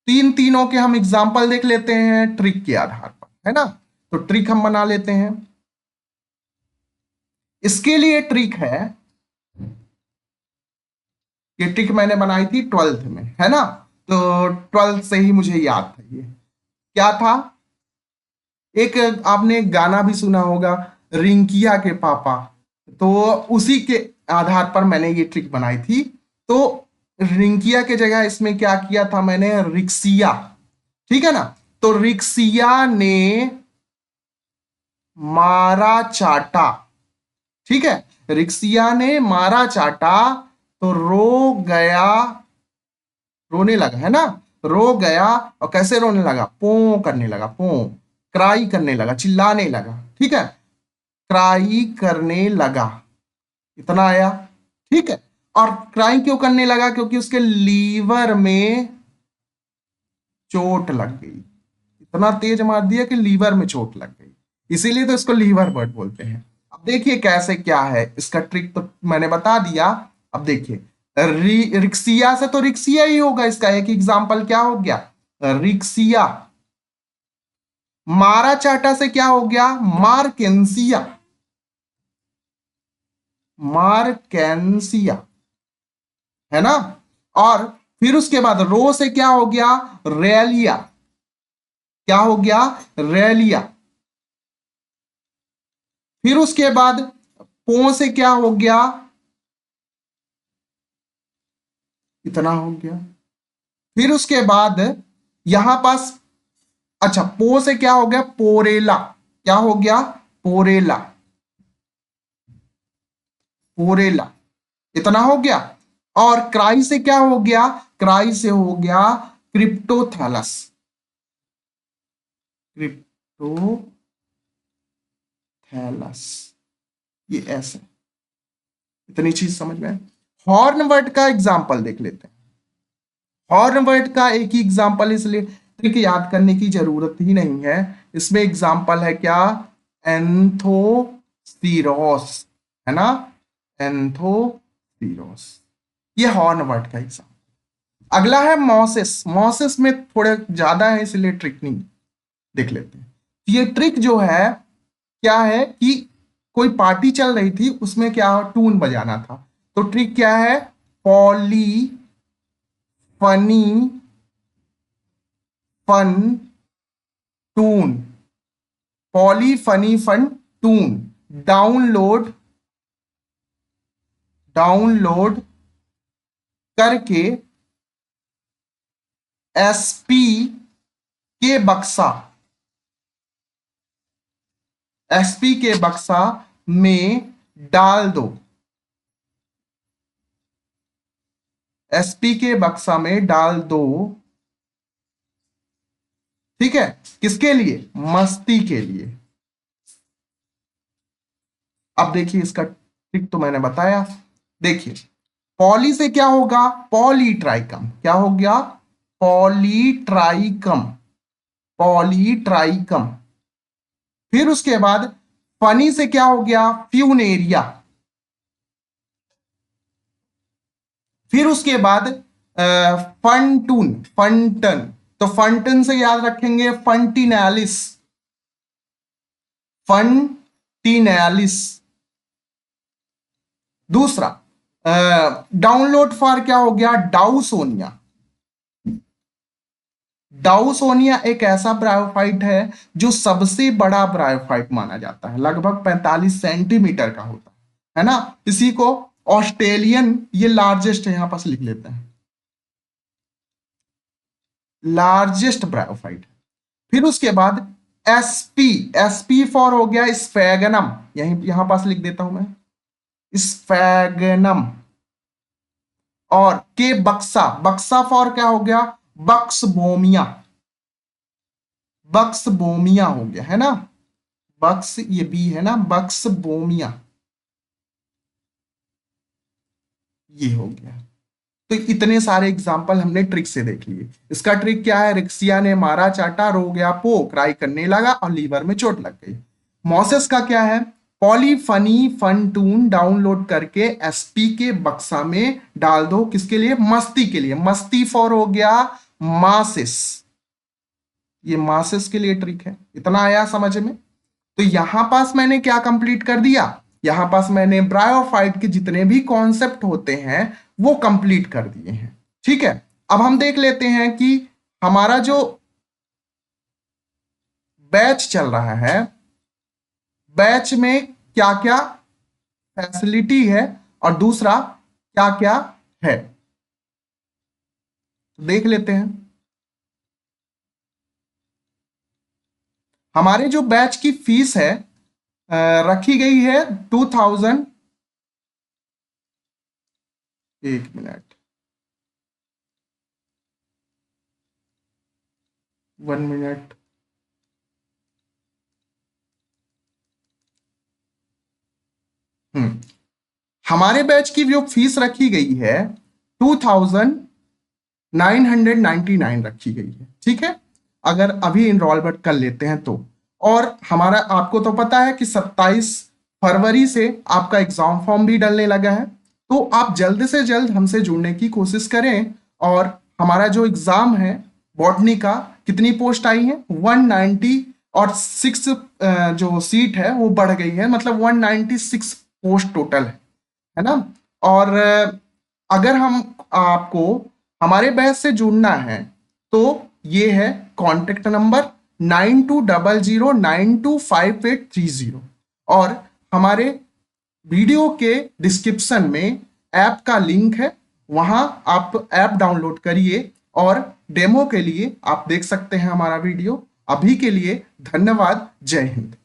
तीनों के हम एग्जाम्पल देख लेते हैं ट्रिक के आधार पर, है ना। तो ट्रिक हम बना लेते हैं। इसके लिए ट्रिक है, ये ट्रिक मैंने बनाई थी 12th में, है ना। तो 12th से ही मुझे याद था। ये क्या था, एक आपने गाना भी सुना होगा, रिंकिया के पापा। तो उसी के आधार पर मैंने ये ट्रिक बनाई थी। तो रिंकिया के जगह इसमें क्या किया था मैंने, रिक्सिया। ठीक है ना। तो रिक्सिया ने मारा चाटा, ठीक है, रिक्सिया ने मारा चाटा, तो रो गया, रोने लगा, है ना, रो गया। और कैसे रोने लगा, पो करने लगा, पो, क्राई करने लगा, चिल्लाने लगा, ठीक है, क्राई करने लगा। इतना आया, ठीक है। और क्राई क्यों करने लगा, क्योंकि उसके लीवर में चोट लग गई। इतना तेज मार दिया कि लीवर में चोट लग गई, इसीलिए तो इसको लीवर बर्ड बोलते हैं। अब देखिए कैसे क्या है इसका ट्रिक, तो मैंने बता दिया। अब देखिए, रिक्सिया से तो रिक्सिया ही होगा, इसका एक एग्जाम्पल क्या हो गया, रिक्सिया। मारा चाटा से क्या हो गया, मारकेंसिया, मारकेंसिया, है ना। और फिर उसके बाद रो से क्या हो गया, रेलिया, क्या हो गया, रेलिया। फिर उसके बाद पो से क्या हो गया, इतना हो गया। फिर उसके बाद यहां पास, अच्छा, पो से क्या हो गया, पोरेला, क्या हो गया, पोरेला, पोरेला, इतना हो गया। और क्राई से क्या हो गया, क्राई से हो गया क्रिप्टोथैलस, क्रिप्टोथैलस, ये ऐसे। इतनी चीज समझ में। हॉर्न वर्ड का एग्जाम्पल देख लेते हैं। हॉर्न वर्ड का एक ही एग्जाम्पल, इसलिए ट्रिक याद करने की जरूरत ही नहीं है। इसमें एग्जाम्पल है क्या, एंथोसीरोस, है ना, एंथोसीरोस, ये हॉर्न वर्ड का एग्जाम्पल। अगला है मॉसेस। मॉसेस में थोड़े ज्यादा है, इसलिए ट्रिक नहीं देख लेते हैं। ये ट्रिक जो है क्या है कि कोई पार्टी चल रही थी, उसमें क्या टून बजाना था। तो ट्रिक क्या है, पॉली फनी फन टून, पॉली फनी फन टून, डाउनलोड, डाउनलोड करके एसपी के बक्सा, एसपी के बक्सा में डाल दो, एसपी के बक्सा में डाल दो, ठीक है, किसके लिए, मस्ती के लिए। अब देखिए इसका ट्रिक तो मैंने बताया। देखिए, पॉली से क्या होगा, पॉलीट्राइकम, क्या हो गया, पॉलीट्राइकम, पॉलीट्राइकम। फिर उसके बाद फनी से क्या हो गया, फ्यूनेरिया, फिर उसके बाद फंटून, फंटन, तो फंटन से याद रखेंगे फंटिनैलिस, फंटिनैलिस। दूसरा डाउनलोड फॉर क्या हो गया, डाउसोनिया। डाउसोनिया एक ऐसा ब्रायोफाइट है जो सबसे बड़ा ब्रायोफाइट माना जाता है, लगभग 45 सेंटीमीटर का होता है ना। इसी को ऑस्ट्रेलियन, ये लार्जेस्ट है, यहां पास लिख लेते हैं, लार्जेस्ट ब्रायोफाइट। फिर उसके बाद एसपी, एसपी फॉर हो गया स्फैगनम, यहीं यहां पास लिख देता हूं मैं, स्फैगनम। और के बक्सा, बक्सा फॉर क्या हो गया, बक्सबोमिया, बक्सबोमिया हो गया है ना, बक्स ये बी है ना, बक्सबोमिया, ये हो गया। तो इतने सारे एग्जाम्पल हमने ट्रिक से देख लिए। इसका ट्रिक क्या है, रिक्सिया ने मारा चाटा, रो गया पो, क्राई करने लगा और लीवर में चोट लग गई। मॉसेस का क्या है, पॉलीफनी फंटून डाउनलोड करके एसपी के बक्सा में डाल दो, किसके लिए, मस्ती के लिए, मस्ती फॉर हो गया मासिस, ये मासिस के लिए ट्रिक है। इतना आया समझ में। तो यहां पास मैंने क्या कंप्लीट कर दिया, यहां पास मैंने ब्रायोफाइट के जितने भी कॉन्सेप्ट होते हैं वो कंप्लीट कर दिए हैं। ठीक है, अब हम देख लेते हैं कि हमारा जो बैच चल रहा है, बैच में क्या क्या फैसिलिटी है और दूसरा क्या क्या है, तो देख लेते हैं। हमारे जो बैच की फीस है रखी गई है 2000, एक मिनट, 1 मिनट, हमारे बैच की जो फीस रखी गई है 2999 रखी गई है। ठीक है, अगर अभी इनरोलमेंट कर लेते हैं तो। और हमारा आपको तो पता है कि 27 फरवरी से आपका एग्जाम फॉर्म भी डलने लगा है, तो आप जल्द से जल्द हमसे जुड़ने की कोशिश करें। और हमारा जो एग्जाम है बॉटनी का, कितनी पोस्ट आई है 190, और 6 जो सीट है वो बढ़ गई है, मतलब 196 पोस्ट टोटल है ना। और अगर हम आपको हमारे बैच से जुड़ना है तो ये है कॉन्टेक्ट नंबर 9200925830, और हमारे वीडियो के डिस्क्रिप्शन में ऐप का लिंक है, वहां आप ऐप डाउनलोड करिए और डेमो के लिए आप देख सकते हैं हमारा वीडियो। अभी के लिए धन्यवाद, जय हिंद।